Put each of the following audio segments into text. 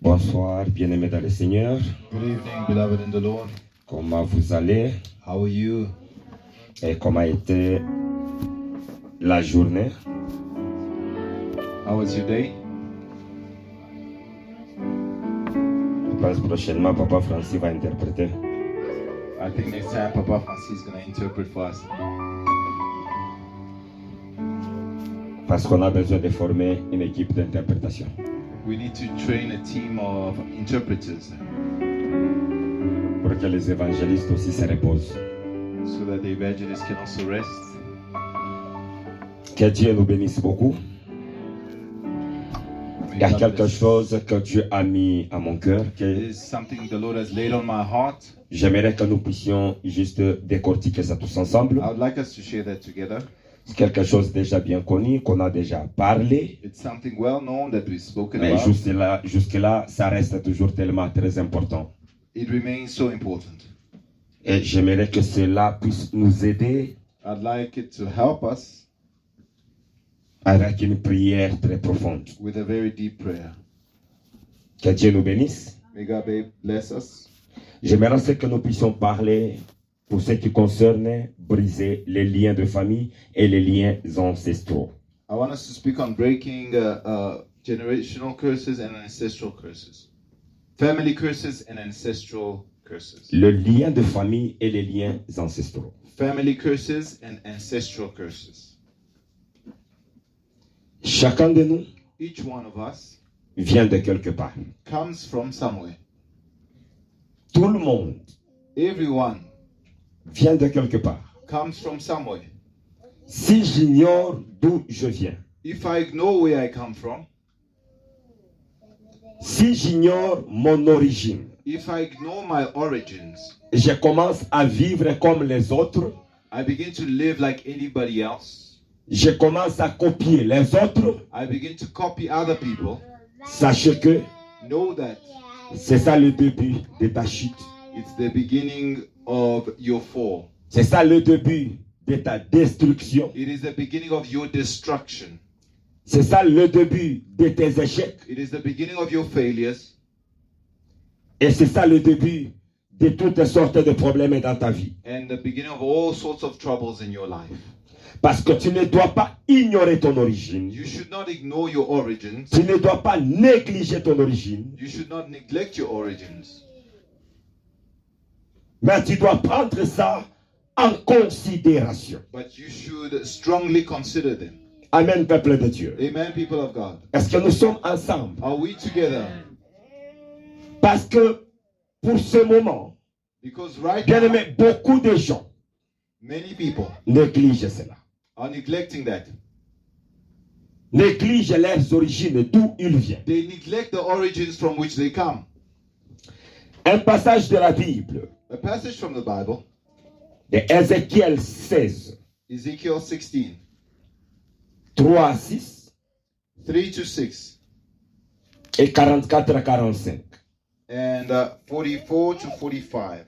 Bonsoir, bien-aimés dans le Seigneur. Good evening, beloved in the Lord. Comment vous allez How are you? et comment a été la journée? How was your day? Je pense prochainement, Papa Francis va interpréter. I think next time Papa Francis is going to interpret for us. Parce qu'on a besoin de former une équipe d'interprétation. We need to train a team of interpreters Pour que les évangélistes aussi se reposent. so that the evangelists can also rest. Que Dieu nous bénisse beaucoup. May Il y a God quelque bless. chose que Dieu a mis à mon cœur There que is something the Lord has laid on my heart. j'aimerais que nous puissions juste décortiquer ça tous ensemble. I would like us to share that together. C'est quelque chose déjà bien connu, qu'on a déjà parlé. It's something well known that we've spoken Mais about. jusque-là, ça reste toujours tellement très important. It remains so important. Et j'aimerais que cela puisse nous aider I'd like it to help us avec une prière très profonde. with a very deep prayer. Que Dieu nous bénisse. May God bless us. J'aimerais que nous puissions parler pour ce qui concerne briser les liens de famille et les liens ancestraux. I want us to speak on breaking generational curses and ancestral curses. Family curses and ancestral curses. Le lien de famille et les liens ancestraux. Family curses and ancestral curses. Chacun de nous Each one of us vient de quelque part. comes from somewhere. Tout le monde Everyone vient de quelque part. comes from somewhere. Si j'ignore d'où je viens, If I know where I come from, si j'ignore mon origine, if I ignore my origins, je commence à vivre comme les autres, I begin to live like anybody else. je commence à copier les autres, I begin to copy other people. sachez que Know that c'est ça le début de ta chute. it's the beginning of your fall. C'est ça le début de ta destruction. It is the beginning of your destruction. C'est ça le début de tes échecs. It is the beginning of your failures. Et c'est ça le début de toutes sortes de problèmes dans ta vie. And the beginning of all sorts of troubles in your life. Parce que tu ne dois pas ignorer ton origine. You should not ignore your origins. Tu ne dois pas négliger ton origine. You should not neglect your origins. Mais tu dois prendre ça en considération. But you should strongly consider them. Amen, peuple de Dieu. Amen, people of God. Est-ce que nous sommes ensemble? Are we together? Parce que pour ce moment, Because right bien now, aimé, beaucoup de gens many people négligent cela. are neglecting that. Négligent leurs origines, d'où ils viennent. They neglect the origins from which they come. Un passage de la Bible, A passage from the Bible, de Ézéchiel 16, Ezekiel 16, 3 à 6 3 to 6, et 44 à 45. and 44 to 45.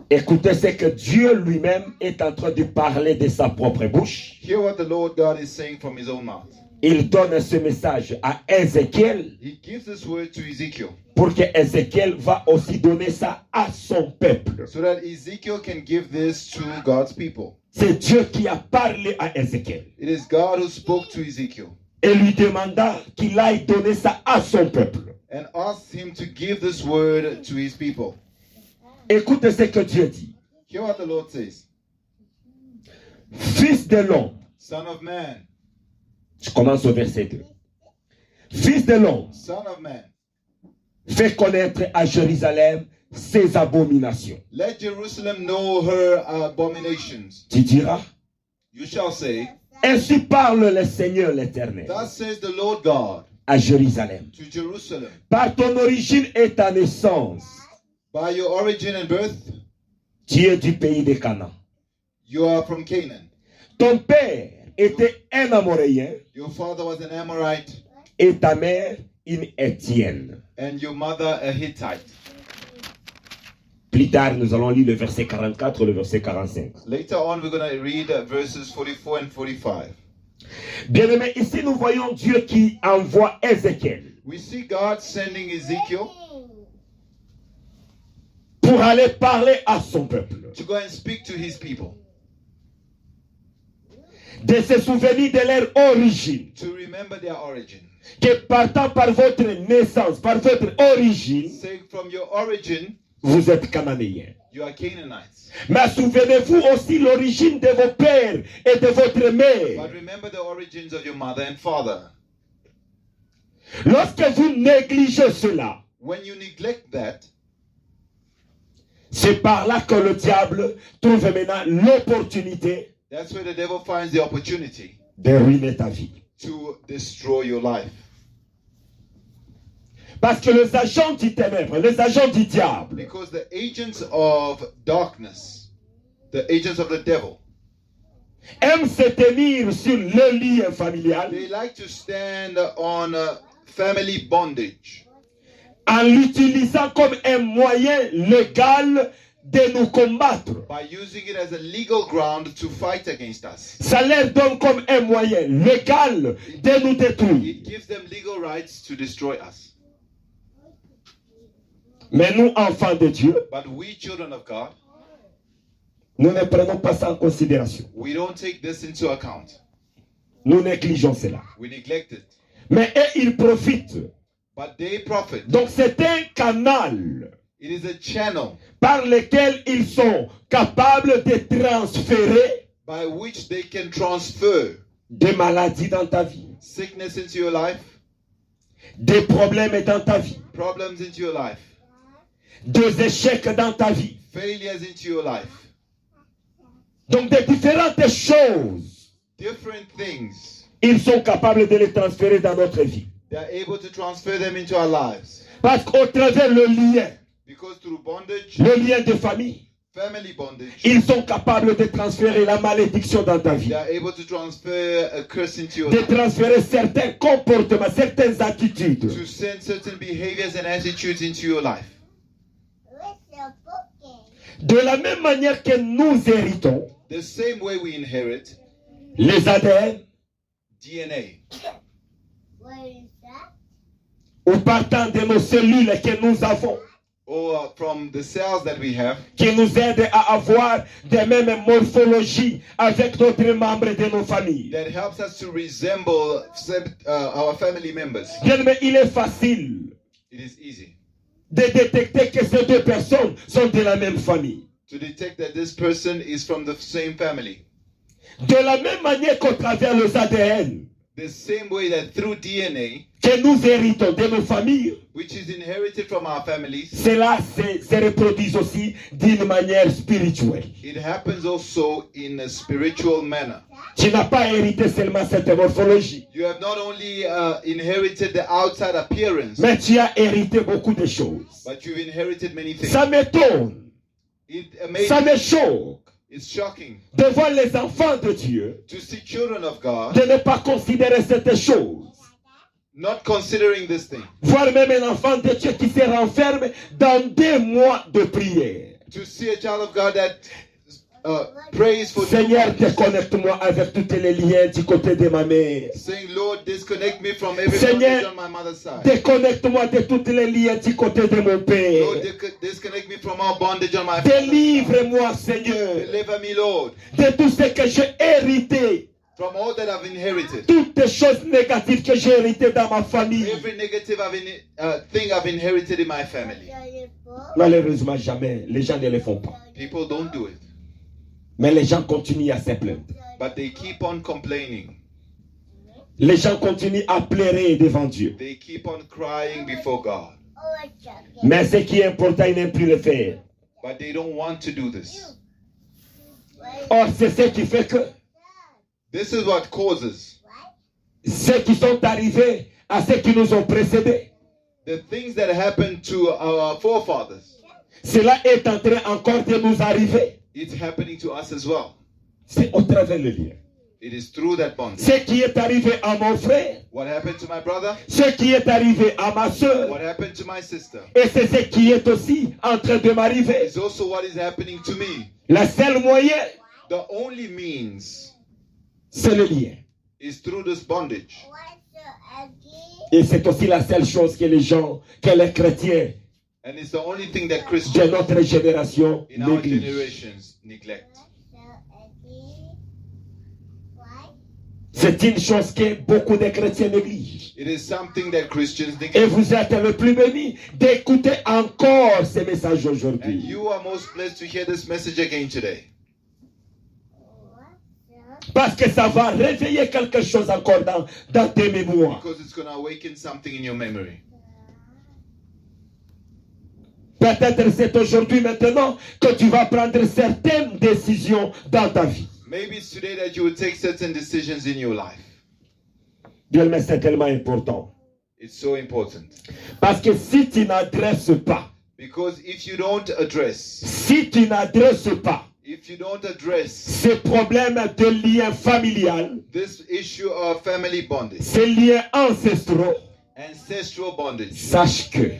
Écoutez ce que Dieu lui-même est en train de parler de sa propre bouche. Hear what the Lord God is saying from his own mouth. Il donne ce message à Ézéchiel He gives this word to Ezekiel pour que Ézéchiel va aussi donner ça à son peuple. so that Ezekiel can give this to God's people. C'est Dieu qui a parlé à Ézéchiel It is God who spoke to Ezekiel et lui demanda qu'il aille donner ça à son peuple. and asked him to give this word to his people. Écoutez ce que Dieu dit. Hear what the Lord says. Fils de l'homme, Son of man, je commence au verset 2. Fils de l'homme, son of man, fais connaître à Jérusalem ses abominations. let Jerusalem know her abominations. Tu diras, You shall say, ainsi parle le Seigneur l'Éternel thus says the Lord God à Jérusalem. to Jerusalem. Par ton origine et ta naissance, By your origin and birth, tu es du pays de Canaan. you are from Canaan. Ton père était un Amoréen Your father was an Amorite et ta mère une Étienne. and your mother a Hittite. Plus tard, nous allons lire le verset 44 et le verset 45. Later on, we're going to read verses 44 and 45. Bien-aimés, ici nous voyons Dieu qui envoie Ézéchiel We see God sending Ezekiel pour aller parler à son peuple, to go and speak to his people, de se souvenir de leur origine, to remember their origin. que partant par votre naissance, par votre origine, Say from your origin, vous êtes cananéens. you are Canaanites. Mais souvenez-vous aussi l'origine de vos pères et de votre mère. But remember the origins of your mother and father. Lorsque vous négligez cela, When you neglect that, c'est par là que le diable trouve maintenant l'opportunité that's where the devil finds the opportunity de ruiner ta vie. to destroy your life. Parce que les agents du ténèbre, les agents du diable, Because the agents of darkness, the agents of the devil, aiment se tenir sur le lien familial they like to stand on family bondage en l'utilisant comme un moyen légal de nous combattre. by using it as a legal ground to fight against us. Ça leur donne comme un moyen légal de nous détruire. It gives them legal rights to destroy us. Mais nous, enfants de Dieu, But we, children of God, nous ne prenons pas ça en considération. we don't take this into account. Nous négligeons cela. We neglect it. Mais eux, ils profitent. But they profit. Donc c'est un canal It is a channel par lequel ils sont capables de transférer by which they can transfer des maladies dans ta vie, sickness into your life, des problèmes dans ta vie, problems into your life, des échecs dans ta vie. failures into your life, Donc de différentes choses, different things. ils sont capables de les transférer dans notre vie. They are able to transfer them into our lives. Parce qu'au travers le lien, Because through bondage, le lien de famille, family bondage, ils sont capables de transférer la malédiction dans ta vie. they are able to transfer a curse into your De life, transférer certains comportements, certaines attitudes. to send certain behaviors and attitudes into your life. De la même manière que nous héritons The same way we inherit les ADN DNA ou partant de nos cellules que nous avons, or from the cells that we have, qui nous aident à avoir des mêmes morphologies avec d'autres membres de nos familles. that helps us to resemble our family members. Bien, mais il est facile It is easy de détecter que ces deux personnes sont de la même famille. to detect that this person is from the same family. De la même manière qu'au travers les ADN The same way that through DNA, que nous héritons de nos familles, which is inherited from our families, cela se reproduit aussi d'une manière spirituelle. it happens also in a spiritual manner. Tu n'as pas hérité seulement cette morphologie, You have not only inherited the outside appearance, mais tu as hérité beaucoup de choses. but you've inherited many things. Ça m'étonne, It amazes ça me. me choque It's shocking de voir les enfants de Dieu to see children of God de ne pas considérer cette chose. not considering this thing. Voir même un enfant de Dieu qui se renferme dans 2 mois de prière. To see a child of God that prays for 2 Seigneur, months, déconnecte-moi avec tous les liens du côté de ma mère. saying, Lord, disconnect me from every Seigneur, bondage on my mother's side. Déconnecte-moi de tous les liens du côté de mon père. Lord, disconnect me from all bondage on my father's side. Délivre-moi, Seigneur, Deliver me, Lord, de tout ce que j'ai hérité. from all that I've inherited. Toutes les choses négatives que j'ai héritées dans ma famille. Every negative thing I've inherited in my family. Malheureusement, jamais. Les gens ne le font pas. People don't do it, Mais les gens continuent à se plaindre. but they keep on complaining. Les gens continuent à pleurer devant Dieu. They keep on crying before God, Mais ce qui est important, ils n'aiment plus le faire. but they don't want to do this. Or, c'est ce qui fait que This is what causes ceux qui sont arrivés à ceux qui nous ont précédés, the things that happened to our forefathers. cela est en train encore de nous arriver. It's happening to us as well. C'est au travers le lien. It is through that bondage. Ce qui est arrivé à mon frère, What happened to my brother? ce qui est arrivé à ma soeur, What happened to my sister? et c'est ce qui est aussi en train de m'arriver. It's also what is happening to me. La seule moyen, The only means c'est le lien. is through this bondage. Et c'est aussi la seule chose que les gens, que les chrétiens And it's the only thing that de Christians notre génération in our négligent. generations neglect. C'est une chose que beaucoup de chrétiens négligent. It is something that Christians Et neglect. vous êtes le plus béni d'écouter encore ces messages And aujourd'hui. you are most blessed to hear this message again today. Parce que ça va réveiller quelque chose encore dans tes mémoires. Because it's going to awaken something in your memory. Peut-être c'est aujourd'hui maintenant que tu vas prendre certaines décisions dans ta vie. Maybe it's today that you will take certain decisions in your life. Bien, mais c'est tellement important. It's so important. Parce que si tu n'adresses pas, Because if you don't address si tu n'adresses pas ces problèmes de lien familial, this issue of family bondage, ces liens ancestraux, ancestral bondage, sache que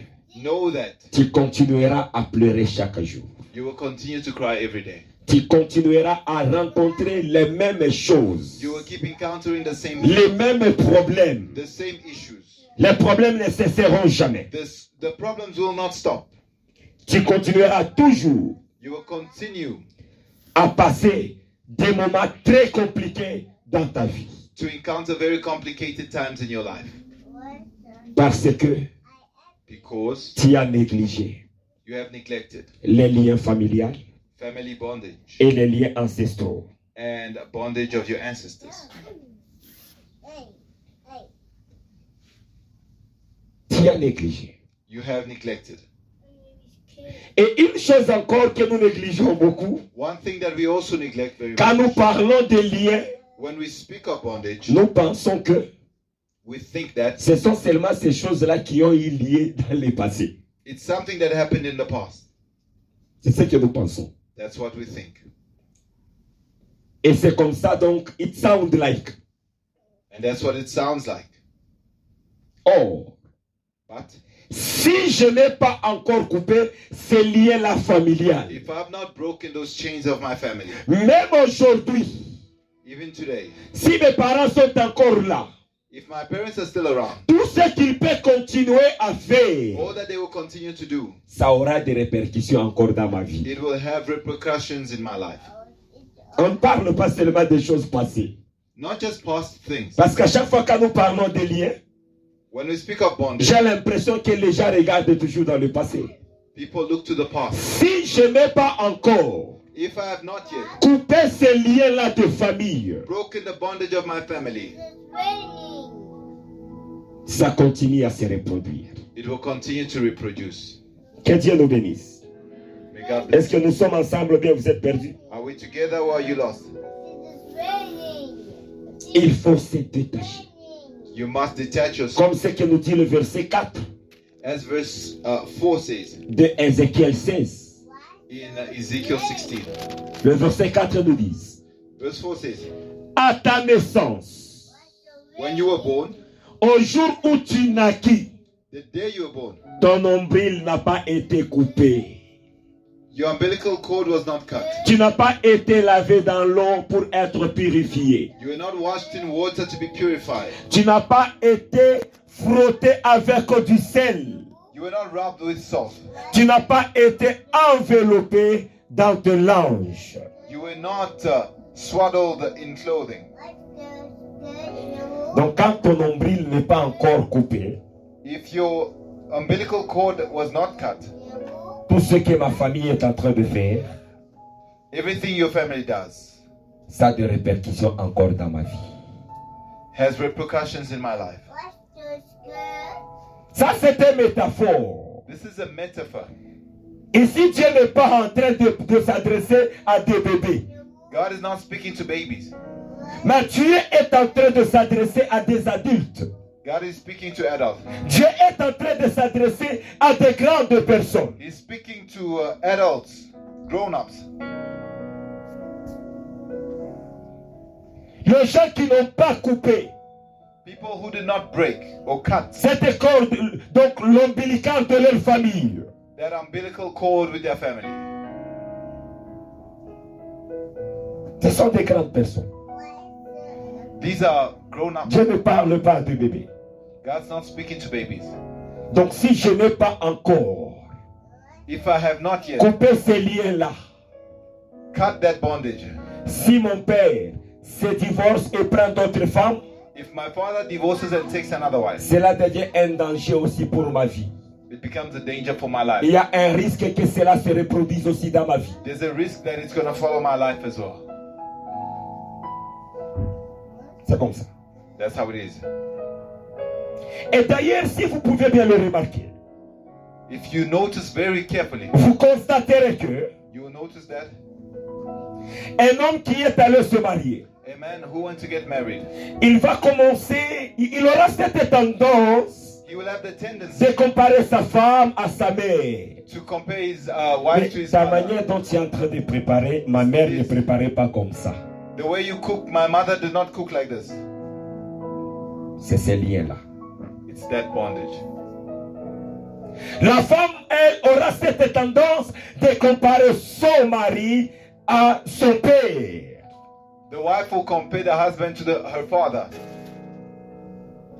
know that tu continueras à pleurer chaque jour. you will continue to cry every day. Tu continueras à rencontrer les mêmes choses, You will keep encountering the same problèmes. issues. Les problèmes ne cesseront jamais. The problems will not stop. Tu continueras toujours You will continue à passer des moments très compliqués dans ta vie. to encounter very complicated times in your life. Parce que Because tu as négligé you have neglected les liens familiaux family bondage et les liens ancestraux. and bondage of your ancestors. Tu as négligé. You have neglected. Et une chose encore que nous négligeons beaucoup, One thing that we also neglect very quand nous much, parlons des liens, when we speak of bondage, nous pensons que we think that ce sont seulement ces choses-là qui ont eu lieu dans le passé. it's something that happened in the past. C'est ce que nous pensons. That's what we think. Et c'est comme ça donc, it sounds like. And that's what it sounds like. Or, But si je n'ai pas encore coupé ces liens-là familiales, if I have not broken those chains of my family, même aujourd'hui, even today, si mes parents sont encore là, if my parents are still around, tout ce qu'ils peuvent continuer à faire, all that they will continue to do, ça aura des répercussions encore dans ma vie. it will have repercussions in my life. On ne parle pas seulement des choses passées. Not just past things. Parce qu'à chaque fois que nous parlons des liens, When we speak of bondage, j'ai l'impression que les gens regardent toujours dans le passé. people look to the past. Si je n'ai pas encore If I have not yet coupé ces liens-là de famille, broken the bondage of my family, ça continue à se reproduire. it will continue to reproduce. Que Dieu nous bénisse. May God bless. Est-ce que nous sommes ensemble ou bien vous êtes perdus? Are we together or are you lost? Il faut se détacher. You must detach yourself. Comme ce que nous dit le verset 4 As verse 4 says de Ézéchiel 16. in Ezekiel 16. Le verset 4 nous dit: Verse 4 says, à ta naissance, when you were born, au jour où tu naquis, the day you were born, ton nombril n'a pas été coupé. your umbilical cord was not cut. Tu n'as pas été lavé dans l'eau pour être purifié. You were not washed in water to be purified. Tu n'as pas été frotté avec du sel. You were not rubbed with salt. Tu n'as pas été enveloppé dans de l'ange. You were not swaddled in clothing. Donc quand ton nombril n'est pas encore coupé, If your umbilical cord was not cut, tout ce que ma famille est en train de faire, everything your family does ça a des répercussions encore dans ma vie. has repercussions in my life. Ça, c'est une métaphore. This is a metaphor. Ici, Dieu n'est pas en train de s'adresser à des bébés. God is not speaking to babies. Mais Dieu est en train de s'adresser à des adultes. God is speaking to adults. Dieu est en train de s'adresser à des grandes personnes. He's speaking to adults, grown-ups. Les gens qui n'ont pas coupé People who did not break or cut cette corde, donc l'ombilical de leur famille. that umbilical cord with their family. Ce sont des grandes personnes. These are grown-ups. Dieu ne parle pas de bébés. God's not speaking to babies. Donc si je n'ai pas encore If I have not yet coupé ces liens-là, cut that bondage, si mon père se divorce et prend d'autres femmes, if my father divorces and takes another wife, cela devient un danger aussi pour ma vie. it becomes a danger for my life. Il y a un risque que cela se reproduise aussi dans ma vie. There's a risk that it's going to follow my life as well. C'est comme ça. That's how it is. Et d'ailleurs, si vous pouvez bien le remarquer, If you notice very carefully, vous constaterez que you will notice that un homme qui est allé se marier, a man who wants to get married, il va commencer, il aura cette tendance he will have the tendency de comparer sa femme à sa mère. to compare his Mais wife to his la mother. manière dont tu es en train de préparer, ma mère ne préparait pas comme ça. The way you cook, my mother did not cook like this. C'est ces liens-là. It's that bondage. La femme, elle, aura cette tendance de comparer son mari à son père. The wife will compare the husband to her father.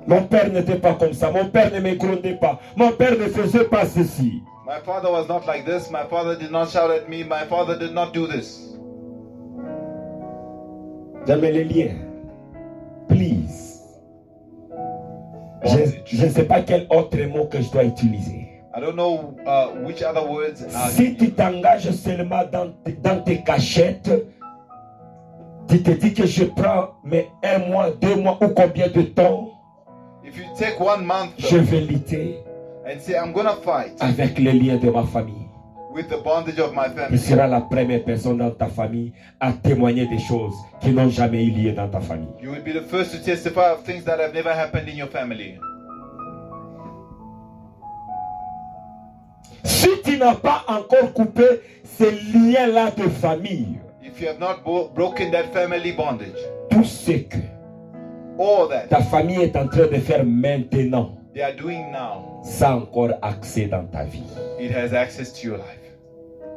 Mon père n'était pas comme ça. Mon père ne me grondait pas. Mon père ne faisait pas ceci. My father was not like this. My father did not shout at me. My father did not do this. J'aime les liens. Please. Je ne sais pas quel autre mot que je dois utiliser. I don't know which other words are. Si tu t'engages seulement dans tes cachettes, tu te dis que je prends mais 1 mois, 2 mois ou combien de temps, If you take 1 month je vais lutter and say, I'm going to fight avec les liens de ma famille. with the bondage of my Tu family, seras la première personne dans ta famille à témoigner des choses qui n'ont jamais eu lieu dans ta famille. you will be the first to testify of things that have never happened in your family. Si tu n'as pas encore coupé ces liens-là de famille, If you have not broken that family bondage, tout ce que all that ta famille est en train de faire maintenant, they are doing now, ça a encore accès dans ta vie. it has access to your life.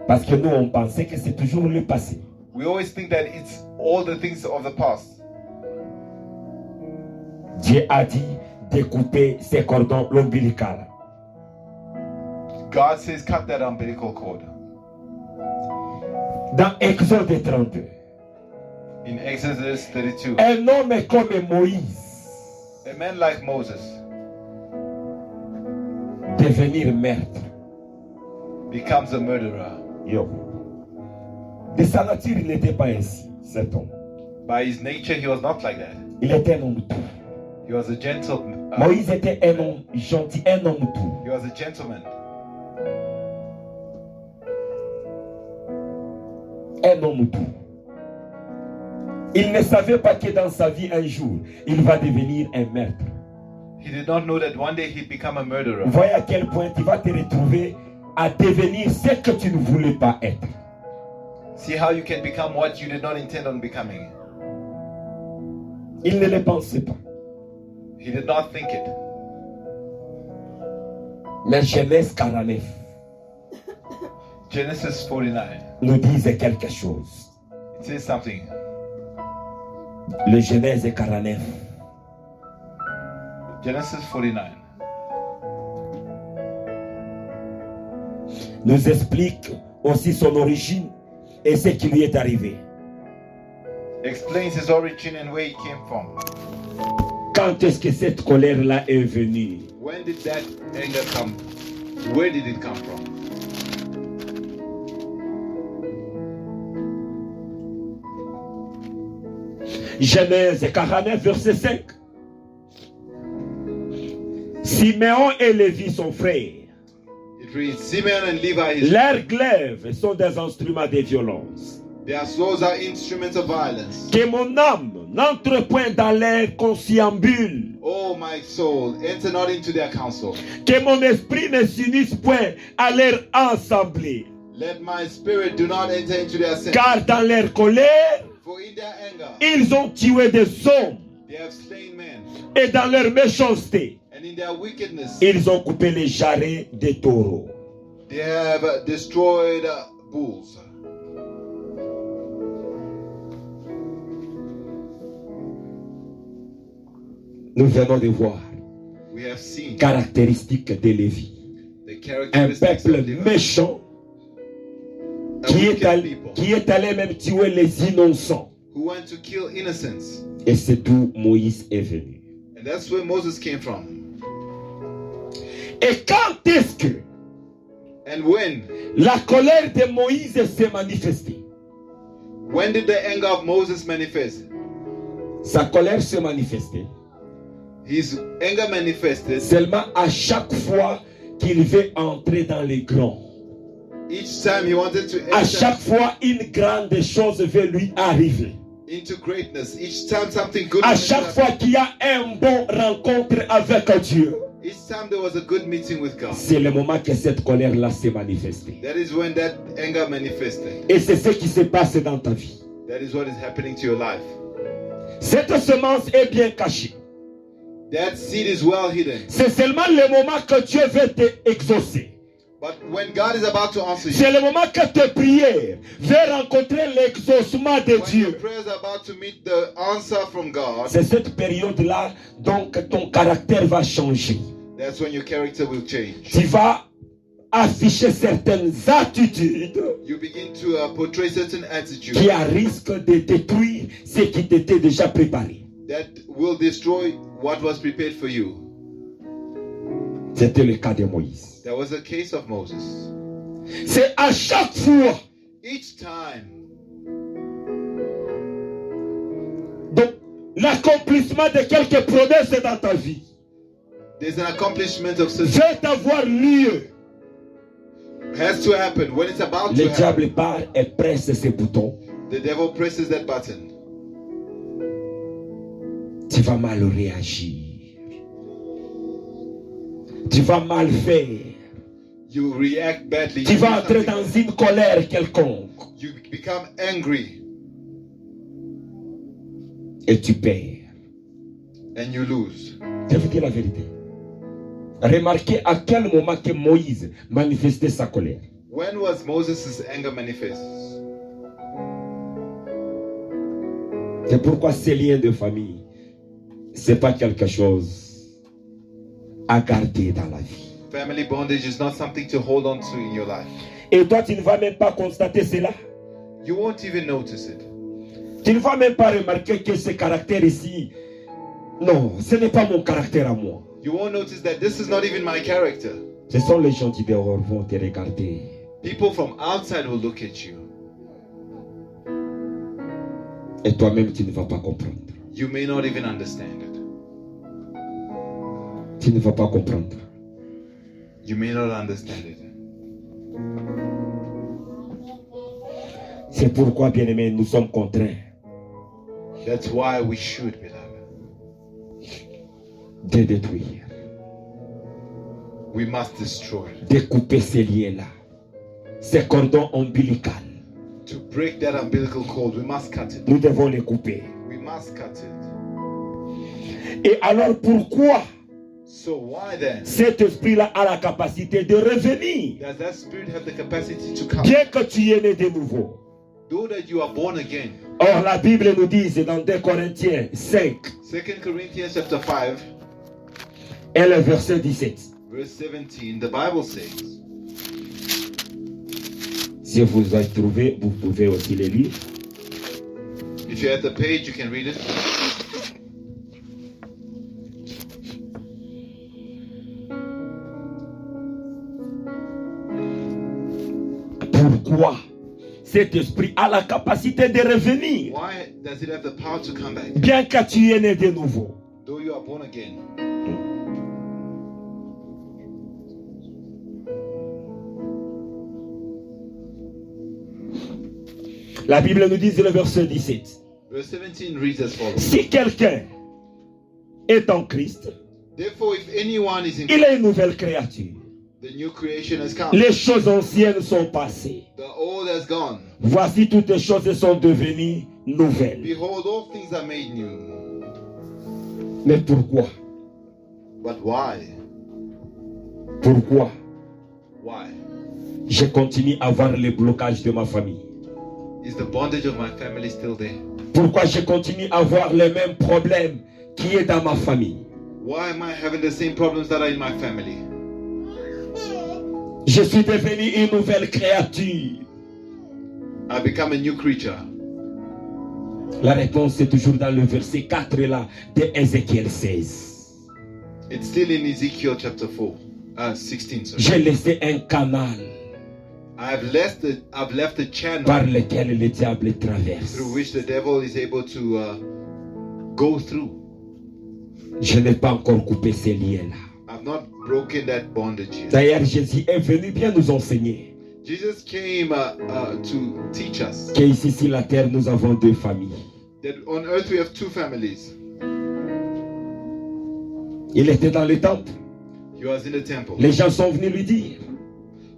Parce que nous, on pensait que c'est toujours le passé. We always think that it's all the things of the past. Dieu a dit de couper ces cordons ombilicaux. God says, cut that umbilical cord. Dans Exode 32, In Exodus 32, un homme comme Moïse, a man like Moses devenir maître. becomes a murderer. Yo. De sa nature, il n'était pas ainsi, cet homme. By his nature, he was not like that. Il était un homme doux. He was a gentleman. Moïse était un homme gentil, un homme doux. He was a gentleman. Un homme doux. Il ne savait pas que dans sa vie, un jour, il va devenir un maître. He did not know that one day he'd become a murderer. Voyez à quel point tu vas te retrouver à devenir ce que tu ne voulais pas être. See how you can become what you did not intend on becoming. Il ne le pensait pas. He did not think it. Mais Genèse 49 Genesis 49. nous dit quelque chose. It says something. Le Genèse 49 Genesis 49 nous explique aussi son origine et ce qui lui est arrivé. explains his origin and where he came from. Quand est-ce que cette colère-là est venue? When did that anger come? Where did it come from? Genèse 49, verset 5. Siméon et Lévi, son frère, It reads, Simeon and Levi, his leurs glaives sont des instruments de violence. their swords are instruments of violence. Que mon âme n'entre point dans leur conciliabule. Oh, my soul, enter not into their counsel. Que mon esprit ne s'unisse point à leur assemblée. Let my spirit do not enter into their sense. Car dans leur colère, For in their anger, ils ont tué des hommes. they have slain men. Et dans leur méchanceté, And in their wickedness, ils ont coupé les jarrets des taureaux. they have destroyed bulls. Nous venons de voir we have seen caractéristiques de Lévi. the Un characteristics peuple of Levi. méchant A qui wicked est allé même tuer les innocents. who went to kill innocents. Et c'est d'où Moïse est venu. And that's where Moses came from. Et quand est-ce que And when la colère de Moïse s'est manifestée? did the anger of Moses manifest? Sa colère s'est manifestée His anger manifested seulement à chaque fois qu'il veut entrer dans les grands. each time he wanted to À enter chaque fois, une grande chose veut lui arriver. into greatness. Each time something good À wanted to chaque happen. fois qu'il y a un bon rencontre avec Dieu, Each time there was a good meeting with God. c'est le moment que cette colère-là s'est manifestée. That is when that anger manifested. Et c'est ce qui se passe dans ta vie. That is what is happening to your life. Cette semence est bien cachée. That seed is well hidden. C'est seulement le moment que Dieu veut t'exaucer. But when God is about to answer you, C'est le moment que tes prières veulent rencontrer l'exaucement de when your Dieu. prayers are about to meet the answer from God, C'est cette période-là, donc, ton caractère va changer. that's when your character will change. Tu vas afficher certaines attitudes You begin to portray certain attitudes qui a risque de détruire ce qui t'était déjà préparé. that will destroy what was prepared for you. C'était le cas de Moïse. That was the case of Moses. C'est à chaque fois. Each time, Donc, l'accomplissement de quelques promesses dans ta vie there's an accomplishment of certain veut avoir lieu. has to happen. When it's about Le to happen, diable part et presse ses boutons. the devil presses that button. Tu vas mal réagir. Tu vas mal faire. You react badly. Tu You, vas do entrer something dans une colère quelconque. bad. You become angry Et tu perds. and you lose. Je vous dis la vérité. Remarquez à quel moment que Moïse manifestait sa colère. When was Moses' anger manifest? C'est pourquoi ces liens de famille, c'est pas quelque chose à garder dans la vie. Family bondage is not something to hold on to in your life. Et toi, tu ne vas même pas constater cela. You won't even notice it. Tu ne vas même pas remarquer que ce caractère ici, non, ce n'est pas mon caractère à moi. You won't notice that this is not even my character. Ce sont les gens qui dehors vont te regarder. People from outside will look at you. Et toi-même, tu ne vas pas comprendre. You may not even understand it. Tu ne vas pas comprendre. You may not understand it. C'est pourquoi, bien-aimés, nous sommes contraints That's why we should, beloved. de détruire, We must destroy it. de couper ces liens-là, ces cordons ombilicaux. To break that umbilical cord, we must cut it. Nous devons les couper. We must cut it. Et alors, pourquoi So why then cet esprit-là a la capacité de revenir, does that spirit have the capacity to come? bien que tu es né de nouveau? Though that you are born again. Or, la Bible nous dit dans 2 Corinthiens 5 2 Corinthians chapter 5, et le verset 17. verse 17, the Bible says, Si vous avez trouvé, vous pouvez aussi les lire. if you're at the page, you can read it. Pourquoi cet esprit a la capacité de revenir, Why does it have the power to come back? bien que tu es né de nouveau? Though you are born again. La Bible nous dit le verset 17. Verse 17 reads as follows. Si quelqu'un est en Christ, Therefore, if anyone is in il est une nouvelle créature. the new creation has come. Les choses anciennes sont passées. The old has gone. Voici, toutes les choses sont devenues nouvelles. Behold, all things are made new. Mais pourquoi? But why? Pourquoi Why? je continue à avoir les blocages de ma famille? Is the bondage of my family still there? Pourquoi je continue à avoir les mêmes problèmes qui est dans ma famille? Why am I having the same problems that are in my family? Je suis devenu une nouvelle créature. I become a new creature. La réponse est toujours dans le verset 4 là de Ézéchiel 16. It's still in Ezekiel chapter 16. Sorry. J'ai laissé un canal I've left a channel par lequel le diable traverse. through which the devil is able to go through. Je n'ai pas encore coupé ces liens-là. I've not broken that bondage yet. D'ailleurs, Jésus est venu bien nous enseigner Jesus came to teach us qu'ici sur la terre, nous avons deux familles. that on earth we have two families. Il était dans le temple. He was in the temple. Les gens sont venus lui dire,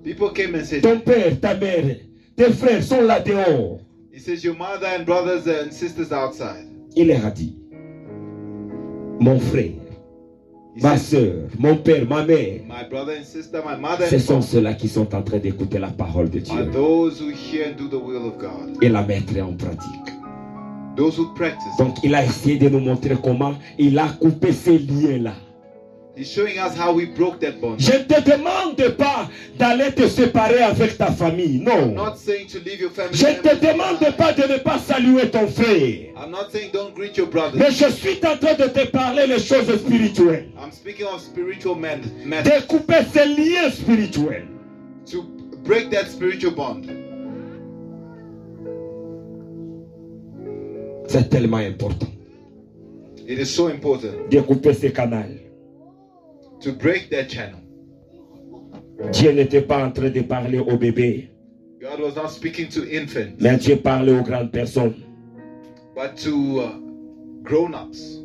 People came and said, ton père, ta mère, tes frères sont là dehors. he says, your mother and brothers and sisters are outside. Il leur a dit, mon frère, He ma says, soeur, mon père, ma mère, my brother and sister, my mother ce and sont father ceux-là qui sont en train d'écouter la parole de are Dieu those who hear and do the will of God. et la mettre en pratique. Those who practice. Donc il a essayé de nous montrer comment il a coupé ces liens-là. He's showing us how we broke that bond. Je ne te demande pas d'aller te séparer avec ta famille, non. I'm not saying to leave your family. Je ne te demande pas de ne pas saluer ton frère. I'm not saying don't greet your brothers. Mais je suis en train de te parler les choses spirituelles. I'm speaking of spiritual matters. De couper ces liens spirituels. To break that spiritual bond. C'est tellement important It is so important de couper ces canaux. to break that channel. Dieu n'était pas en train de parler aux bébés, God was not speaking to infants, mais Dieu parlait aux grandes personnes. but to grown-ups.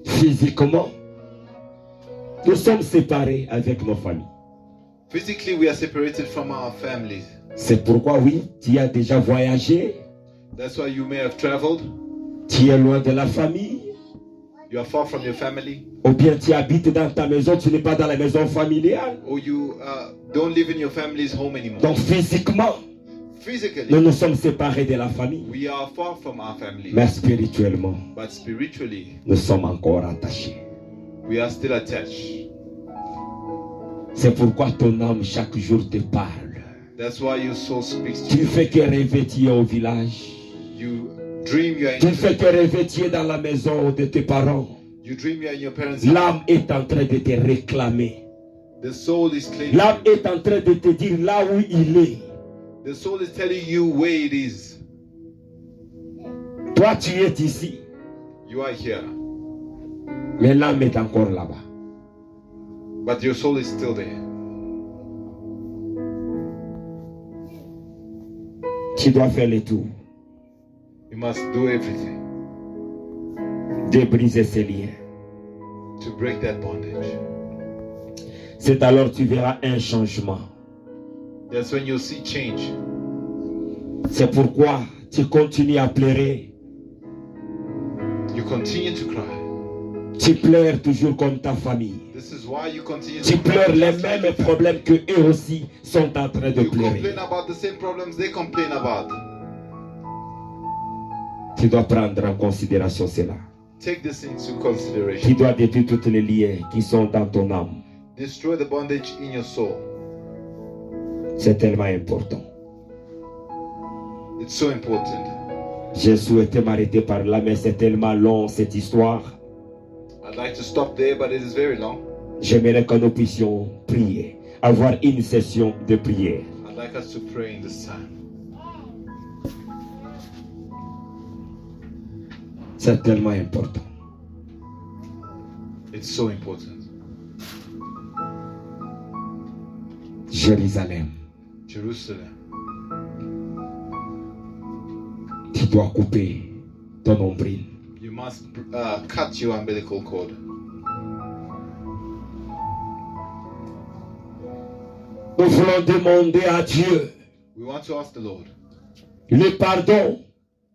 Physiquement, nous sommes séparés avec nos familles. Physically, we are separated from our families. C'est pourquoi, oui, tu as déjà voyagé, That's why you may have traveled. tu es loin de la famille, You are far from your family, ou bien tu habites dans ta maison, tu n'es pas dans la maison familiale. or you don't live in your family's home anymore. Donc physiquement, Physically, nous nous sommes séparés de la famille. we are far from our family, Mais spirituellement, but spiritually, nous sommes encore attachés. we are still attached. C'est pourquoi ton âme chaque jour te parle. That's why your soul speaks to Tu ne you. fais que rêver, tu es au village. You dream you are Tu ne in fais que rêver, tu es dans la maison de tes parents. you dream you are in your parents' house. L'âme est en train de te réclamer. The soul is claiming L'âme you. est en train de te dire là où il est. The soul is telling you where it is. Toi, tu es ici. You are here, Mais l'âme est encore là-bas. but your soul is still there. Tu dois faire le tour You must do everything de briser ces liens. to break that bondage. C'est alors que tu verras un changement. That's when you'll see change. C'est pourquoi tu continues à pleurer. You continue to cry. Tu pleures toujours comme ta famille. This is why you continue Tu to cry. pleures les Just like mêmes your family. problèmes que eux aussi sont en train de You complain pleurer. about the same problems they complain about. Tu dois prendre en considération cela. Take this into Tu consideration. dois détruire tous les liens qui sont dans ton âme. Destroy the bondage in your soul. C'est tellement important. It's so important. J'ai souhaité m'arrêter par là, mais c'est tellement long cette histoire. I'd like to stop there, but it is very long. J'aimerais que nous puissions prier, avoir une session de prière. I'd like us to pray in this time. C'est tellement important. It's so important. Jérusalem, Jerusalem, tu dois couper ton nombril. you must cut your umbilical cord. Nous voulons demander à Dieu We want to ask the Lord le pardon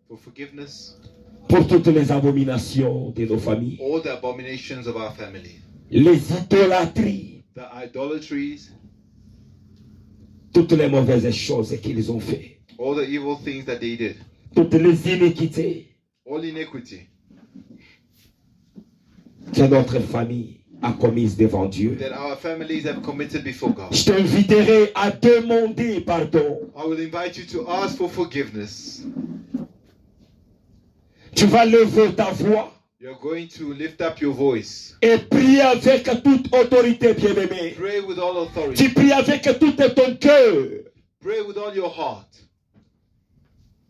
for forgiveness, pour toutes les abominations de nos familles, all the abominations of our family, les idolâtries, the idolatries, toutes les mauvaises choses qu'ils ont fait. all the evil things that they did. toutes les iniquités all iniquity que notre famille a commises devant Dieu. that our families have committed before God. Je t'inviterai à demander pardon. I will invite you to ask for forgiveness. Tu vas lever ta voix You're going to lift up your voice. et prier avec toute autorité, bien-aimé. Pray with all authority. Tu pries avec tout ton cœur. Pray with all your heart.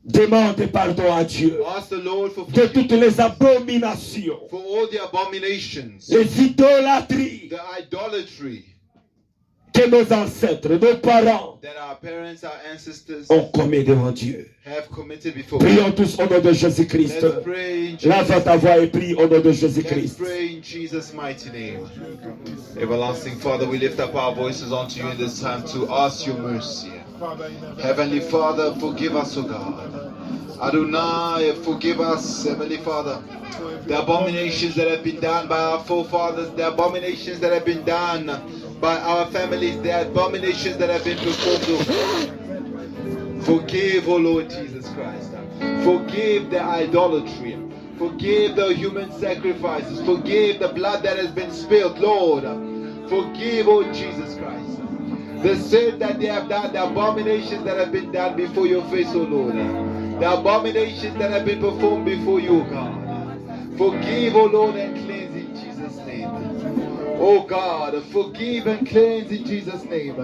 Demande pardon à Dieu Ask the Lord for de forgiveness. toutes les abominations, For all the abominations, les idolâtries the idolatry que nos ancêtres, nos parents that our parents, our ancestors ont commis devant Dieu. have committed before God. Prions tous au nom de Jésus-Christ. Let's pray in Lève Jesus. ta voix et prie au nom de Let's Jésus-Christ. pray in Jesus' mighty name. Everlasting Father, we lift up our voices unto you in this time to ask your mercy. Heavenly Father, forgive us, O God. Adonai, forgive us, Heavenly Father. The abominations that have been done by our forefathers, the abominations that have been done by our families, the abominations that have been performed, O God. Forgive, O Lord Jesus Christ. Forgive the idolatry. Forgive the human sacrifices. Forgive the blood that has been spilled, Lord. Forgive, O Jesus Christ. The sin that they have done, the abominations that have been done before your face, O Lord. The abominations that have been performed before you, O God. Forgive, O Lord, and cleanse in Jesus' name. O God, forgive and cleanse in Jesus' name.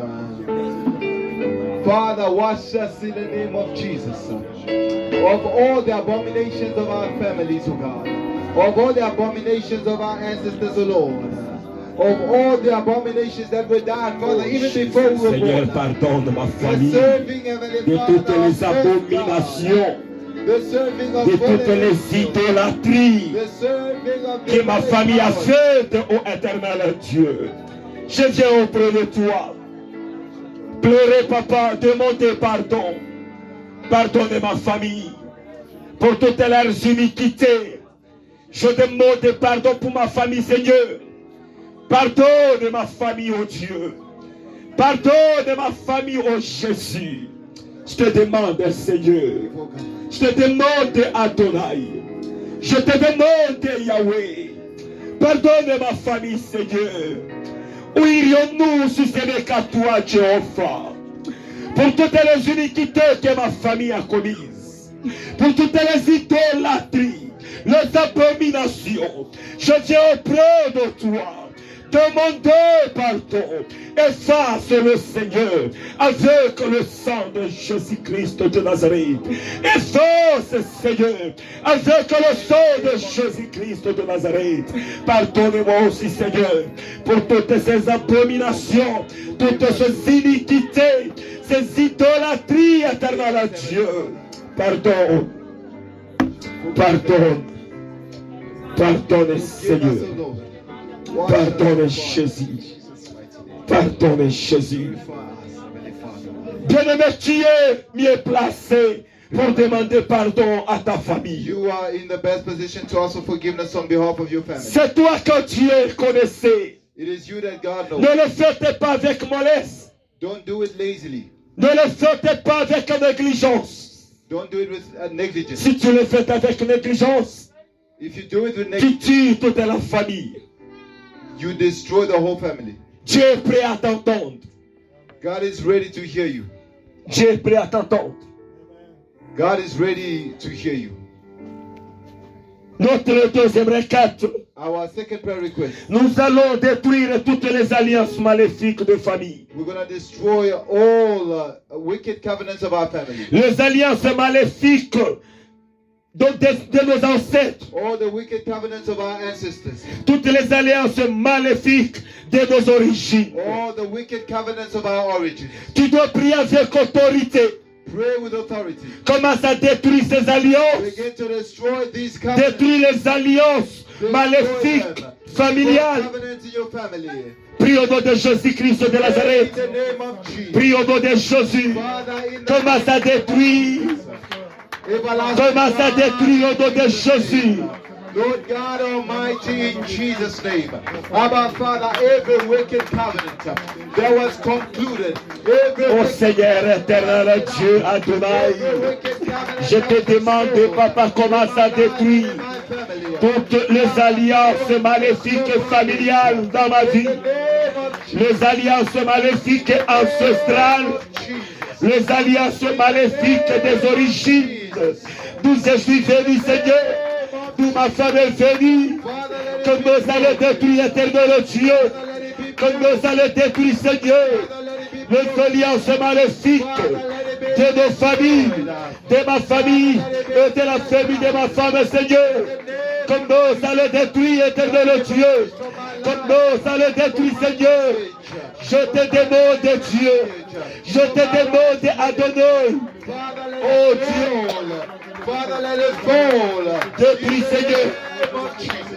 Father, wash us in the name of Jesus. Of all the abominations of our families, O God. Of all the abominations of our ancestors, O Lord. Of all the abominations that were done, Father, even before we were Seigneur, born. pardonne ma The famille serving, Heavenly de Father, toutes les of God. abominations, The serving of de toutes les holiness. idolâtries The serving of que ma divine famille a power. faites, ô éternel Dieu. Je viens auprès de toi. Pleurer, papa, demander pardon. Pardonne ma famille pour toutes leurs iniquités. Je demande pardon pour ma famille, Seigneur. Pardonne ma famille, ô Dieu. Pardonne ma famille, ô Jésus. Je te demande, Seigneur. Je te demande, Adonai. Je te demande, Yahweh. Pardonne ma famille, Seigneur. Où irions-nous si ce n'est qu'à toi, Jéhovah? Pour toutes les iniquités que ma famille a commises. Pour toutes les idolâtries, les abominations. Je viens auprès de toi. Demandez pardon. Efface-le, Seigneur, avec le sang de Jésus-Christ de Nazareth. Efface, Seigneur, avec le sang de Jésus-Christ de Nazareth. Pardonne-moi aussi, Seigneur, pour toutes ces abominations, toutes ces iniquités, ces idolâtries éternelles à Dieu. Pardon. Pardonne. Pardonne, Seigneur. Pardonne, Jésus. Pardonne, Jésus. Bien-aimé, tu es mieux placé pour demander pardon à ta famille. You are in the best position to ask for forgiveness on behalf of your family. C'est toi que Dieu connaissait. It is you that God knows. Ne le faites pas avec mollesse. Don't do it lazily. Ne le faites pas avec négligence. Don't do it with negligence. Si tu le fais avec négligence, If you do it with tu negligence, tues toute la famille. you destroy the whole family. Dieu est prêt à t'entendre. God is ready to hear you. Dieu est prêt à t'entendre. God is ready to hear you. Notre deuxième requête, Our second prayer request. nous allons détruire toutes les alliances maléfiques de famille. We're going to destroy all wicked covenants of our family. Les alliances maléfiques de nos ancêtres. All the wicked covenants of our ancestors. Toutes les alliances maléfiques de nos origines. All the wicked covenants of our origins. Tu dois prier avec autorité. Pray with authority. Commence à détruire ces alliances. Begin to destroy these covenants. Détruire les alliances maléfiques familiales. Covenants in your family. Prie au nom de Jésus-Christ de In Nazareth. the name of Jesus. Prie au nom de Jésus. Father, in the Commence à détruire. everlasting Commence à détruire au nom de Jésus. Lord God Almighty, in Jesus' name. Abba Father, every wicked covenant that was concluded, every Ô wicked Seigneur éternel Dieu Adonai, Je te demande, papa, commence à détruire toutes les alliances maléfiques et familiales dans ma vie. Les alliances maléfiques ancestrales. Les alliances maléfiques des origines. D'où je suis venu, Seigneur. D'où ma femme est venue. Que nous allons détruire, éternel Dieu. Que nous allons détruire, Seigneur. Les alliances maléfiques de nos familles, de ma famille et de la famille de ma femme, Seigneur. Comme nous allons détruire, éternel Dieu. Comme nous allons détruire, Seigneur. Je te demande, Dieu. Je te demande, Adonai. Oh Dieu. Détruis, Seigneur.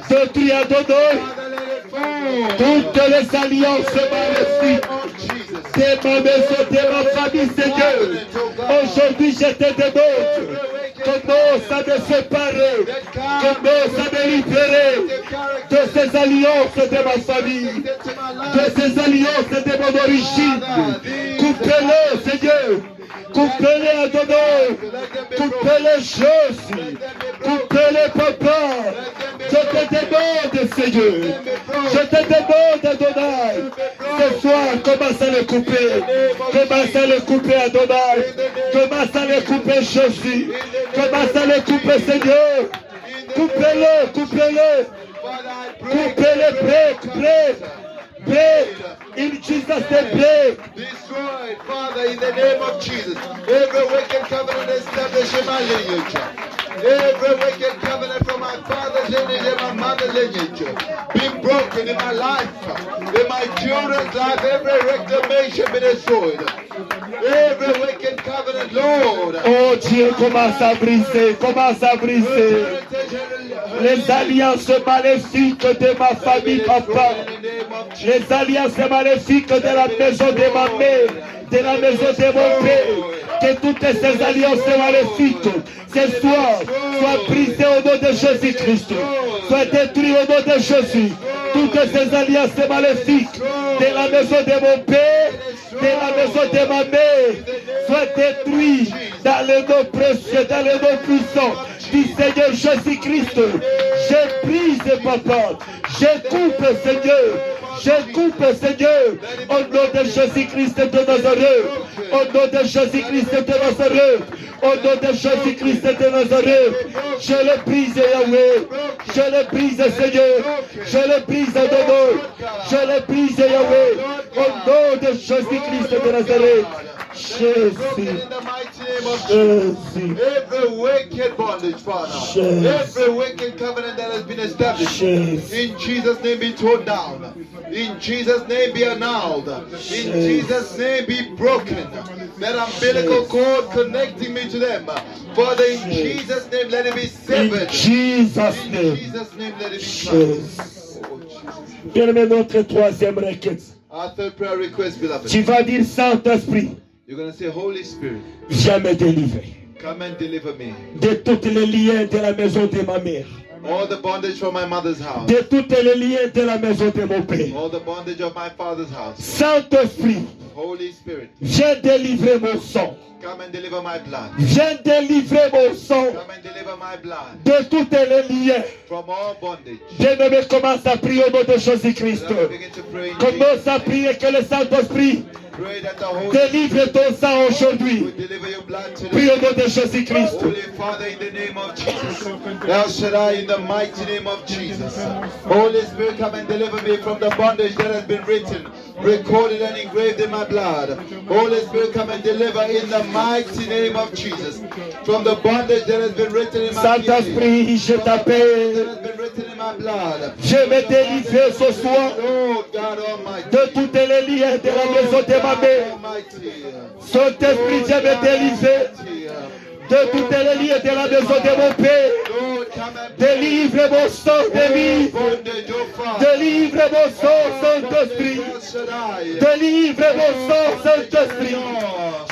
Détruis, Adonai. Toutes les alliances maléfiques de ma maison, de ma famille, Seigneur. Aujourd'hui, je te demande. Commence à me séparer. Commence à me libérer de ces alliances de ma famille. De ces alliances de mon origine. Coupez-les, Seigneur. Coupez-les, Adonai. Coupez-les, Jésus. Coupez-les, Papa. Je te demande, Seigneur. Je te demande, Adonai. Ce soir, commence à les couper. Commence à les couper, Adonai. Commence à les couper, Jésus. Commence à les couper, Seigneur. Coupez-les, coupez-les. Coupez-les, break, break. Break. In Jesus' name, break. Destroy it, Father, in the name of Jesus. Every wicked covenant established in my lineage. Every wicked covenant from my father's lineage and my mother's lineage. Being broken in my life, in my children's life. Every reclamation be destroyed. Every wicked covenant, Lord. Oh Dieu, commence à briser, commence à briser. Les alliances maléfiques de ma famille, Papa. Les alliances maléfiques de la maison de ma mère, de la maison de mon père. Que toutes ces alliances maléfiques, ce soir, soient brisées au nom de Jésus-Christ. Soient détruites au nom de Jésus. Toutes ces alliances maléfiques de la maison de mon père, de la maison de ma mère, soient détruites dans le nom précieux, dans le nom puissant du Seigneur Jésus-Christ. Je brise, Papa. Je coupe, Seigneur. Je coupe, Seigneur, au nom de Jésus-Christ de Nazareth. Au nom de Jésus-Christ de Nazareth. Au nom de Jésus-Christ de Nazareth. Je le brise, Yahweh. Je le brise, Seigneur. Je le brise, Adonai. Je le brise, Yahweh. Au nom de Jésus-Christ de Nazareth. Jésus. Jésus. Every wicked bondage, Father. Every wicked covenant that has been established. In Jesus' name be torn down. In Jesus' name be annulled. In Jesus' name be broken. That umbilical cord connecting me to them. Father, in Jesus' name let it be severed. In Jesus' name. In Jesus' name let it be cut. Permets notre troisième requête. Our third prayer request, beloved. Tu vas dire, Saint-Esprit, You're going to say, Holy Spirit, viens me délivrer come and deliver me. de tous les liens de la maison de ma mère, All the bondage from my mother's house. de tous les liens de la maison de mon père. All the bondage of my father's house. Saint-Esprit, Holy Spirit, viens délivrer mon sang. come and deliver my blood. Viens délivrer mon sang Come and deliver my blood de tous les liens. from all bondage. Bien-aimé, commence à prier au nom de Jésus-Christ. Let us begin to pray in Commence à Jesus' name. prier que le Saint-Esprit Pray that the Holy délivre ton sang aujourd'hui. will deliver your blood today. Prie au nom de Jésus-Christ. Holy Father, in the name of Jesus. Thou Shaddai, in the mighty name of Jesus. Holy Spirit, come and deliver me from the bondage that has been written, recorded and engraved in my blood. Holy Spirit, come and deliver in the mighty name of Jesus. From the bondage that has been written in my DNA, Saint-Esprit, je t'appelle. that has been written in my blood. Je vais délivrer ce soir Lord God Almighty. de tous les liens de la maison de ma mère. Almighty. Saint-Esprit, je vais délivrer de tous les liens de la maison de mon père. Lord, come and Délivre mon sang, délivre. bondage, oh Father. Délivre mon sang, Saint-Esprit. El Shaddai. Délivre mon sang, Saint-Esprit.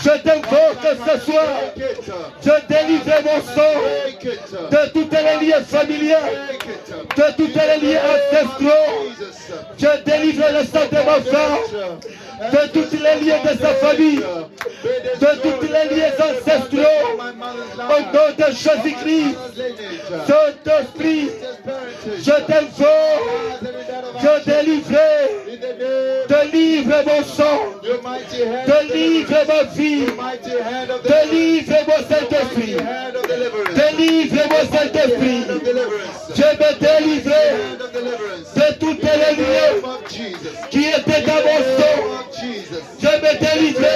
Je t'invoque ce soir. Break it. Je délivre mon sang Break it. de tous les liens familiaux, Break it. de tous les liens ancestraux. Jesus. Je délivre le sang de ma femme de tous les liens de sa famille, de tous les liens ancestraux, au nom de Jésus-Christ. Saint-Esprit, je t'invoque de délivre mon sang, délivre ma vie, délivre mon Saint-Esprit, délivre mon Saint-Esprit. Je me délivre de toutes les liens qui étaient dans mon sang. Je me délivre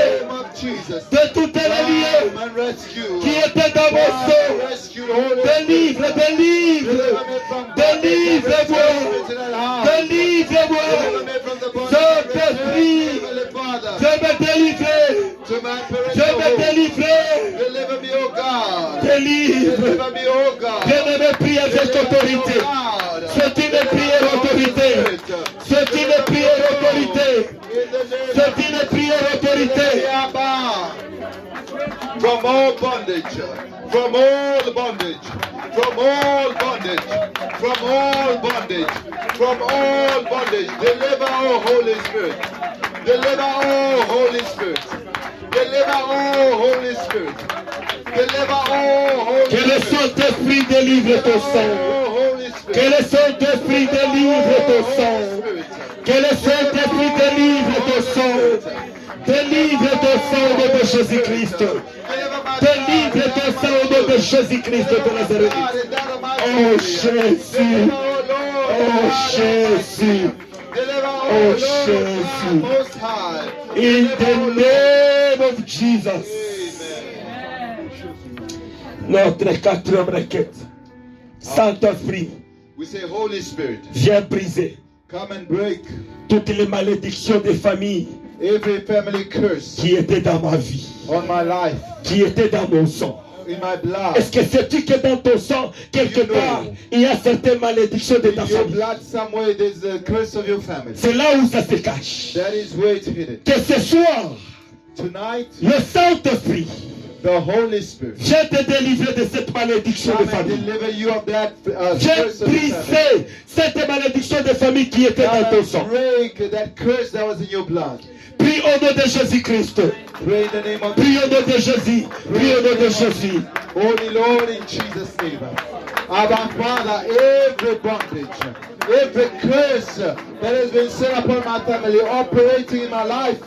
de toutes les liens qui étaient dans mon sang. Délivre, délivre-moi, délivre-moi. Saint-Esprit, je me délivre, je me délivre. Délivre. Je ne me prie avec autorité. C'est une prière autorité. C'est une prière autorité. C'est une prière autorité. From all bondage, from all bondage, from all bondage, from all bondage, from all bondage, deliver, oh Holy Spirit, deliver, oh Holy Spirit, deliver, oh Holy Spirit, deliver, oh Holy Spirit. Que le Saint-Esprit délivre ton sang. Que le Saint-Esprit délivre ton sang. Que le Saint-Esprit délivre ton sang. Délivre ton sang au nom de Jésus-Christ. Délivre ton sang au nom de Jésus-Christ de Nazareth. Oh Jésus. Oh Jésus. Oh Jésus. In the name of Jesus. Notre quatrième requête. Saint-Esprit. We say, Holy Spirit, viens briser come and break toutes les malédictions des familles every family curse qui étaient dans ma vie, on my life, qui étaient dans mon sang. in my blood. Est-ce que sais-tu que dans ton sang, quelque part, il y a certaines malédictions de ta In your famille? blood somewhere there's the curse of your family. C'est là où ça se cache. That is where it's hidden. Que ce soir, Tonight, le Saint-Esprit the Holy Spirit vient te délivrer de cette malédiction de come and famille. deliver you of that Viens curse of your family. briser cette malédiction de famille qui était dans ton Come sang. and break that curse that was in your blood. Prie au nom de Jésus-Christ. Pray in the name of Prie au nom de Jésus. Prie au nom de Jésus. Holy Lord, in Jesus' name. Our Father, every bondage, every curse that has been set upon my family, operating in my life,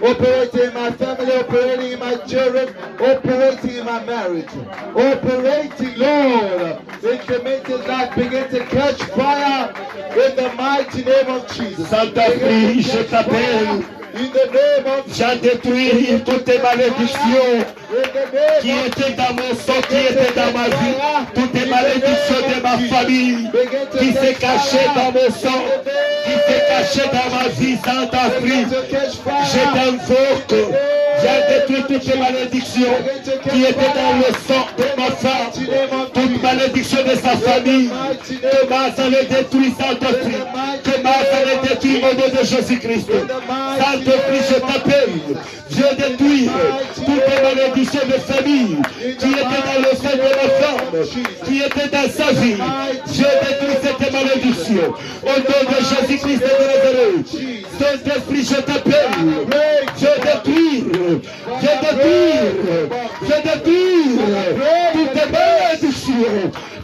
operating in my family, operating in my children, operating in my marriage, operating, Lord, in Clementine's life, begin to catch fire in the mighty name of Jesus. Saint-Esprit, je t'appelle. In the name of J'ai détruit toutes les malédictions qui étaient dans mon sang, qui étaient dans ma vie, toutes les malédictions de ma famille qui s'est cachée dans mon sang, qui s'est cachée dans ma vie, Saint-Esprit. Je t'invoque. J'ai détruit toutes les malédictions qui étaient dans le sang de ma femme, toute malédiction de sa famille. Que Massa les détruit, Saint-Esprit. Que Massa les détruit au nom de Jésus-Christ. Saint-Esprit, je t'appelle. Je détruis toutes les malédictions de famille qui étaient dans le sein de ma femme, qui étaient dans sa vie. Je détruis cette malédiction au nom de Jésus-Christ de Nazareth. Saint-Esprit, je t'appelle. Je détruis. Je détruis toutes les malédictions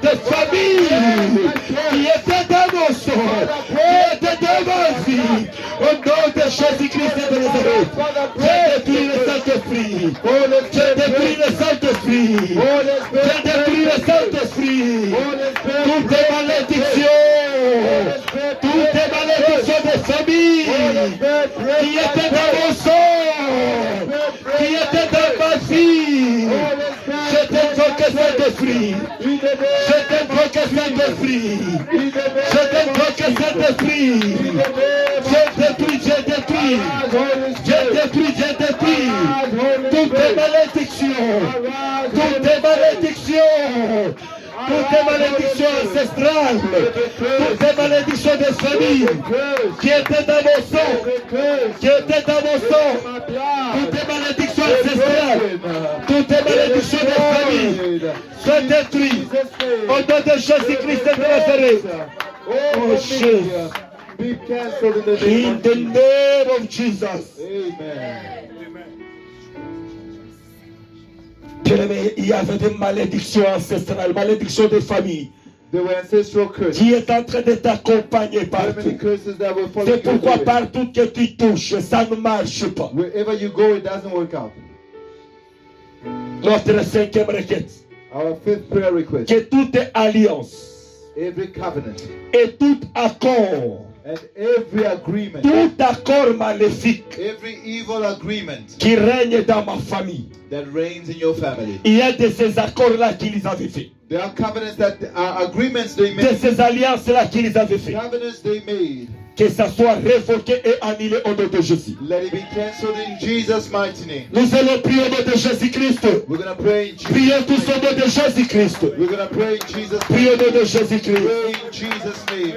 de famille qui étaient dans mon sang, qui étaient dans ma vie. Au nom de Jésus-Christ de Nazareth, je détruis le Saint-Esprit. Je détruis le Saint-Esprit. Je détruis le Saint-Esprit. Toutes les malédictions, toutes les malédictions de famille qui étaient dans mon sang, qui était dans ma vie. Je t'invoque Saint-Esprit. Je t'invoque Saint-Esprit. Je t'invoque Saint-Esprit. Je détruis toutes les malédictions. Toutes les malédictions. Toutes les malédictions ancestrales, toutes les malédictions des familles qui étaient dans mon sang, qui étaient dans mon sang, toutes les malédictions ancestrales, toutes les malédictions des familles sont détruites au nom de Jésus-Christ de Nazareth. Oh Jésus, be cancelled in the name In of the Jesus. name of Jesus. Amen. Bien-aimé, il y avait des malédictions ancestrales, malédictions de famille, There were ancestral curses. qui est en train de t'accompagner There are many partout. curses that were following C'est you pourquoi everywhere. partout que tu touches, ça ne marche pas. Wherever you go, it doesn't work out. Notre cinquième requête, Our fifth prayer request. que toute alliance Every covenant et tout accord, and every agreement, tout accord maléfique every evil agreement qui règne dans ma famille, that reigns in your family. il y a de ces accords-là qu'ils avaient fait, There are covenants that are agreements they de made. ces alliances-là qu'ils avaient fait, Covenants they made. que ça soit révoqué et annulé au nom de Jésus. Let it be cancelled in Jesus' mighty name. Nous allons prier au nom de Jésus-Christ. We're going to pray in Jesus' Prions tous name. au nom de Jésus-Christ. We're going to pray in Jesus' Prions au name. nom de Jésus-Christ. Pray in Jesus' name.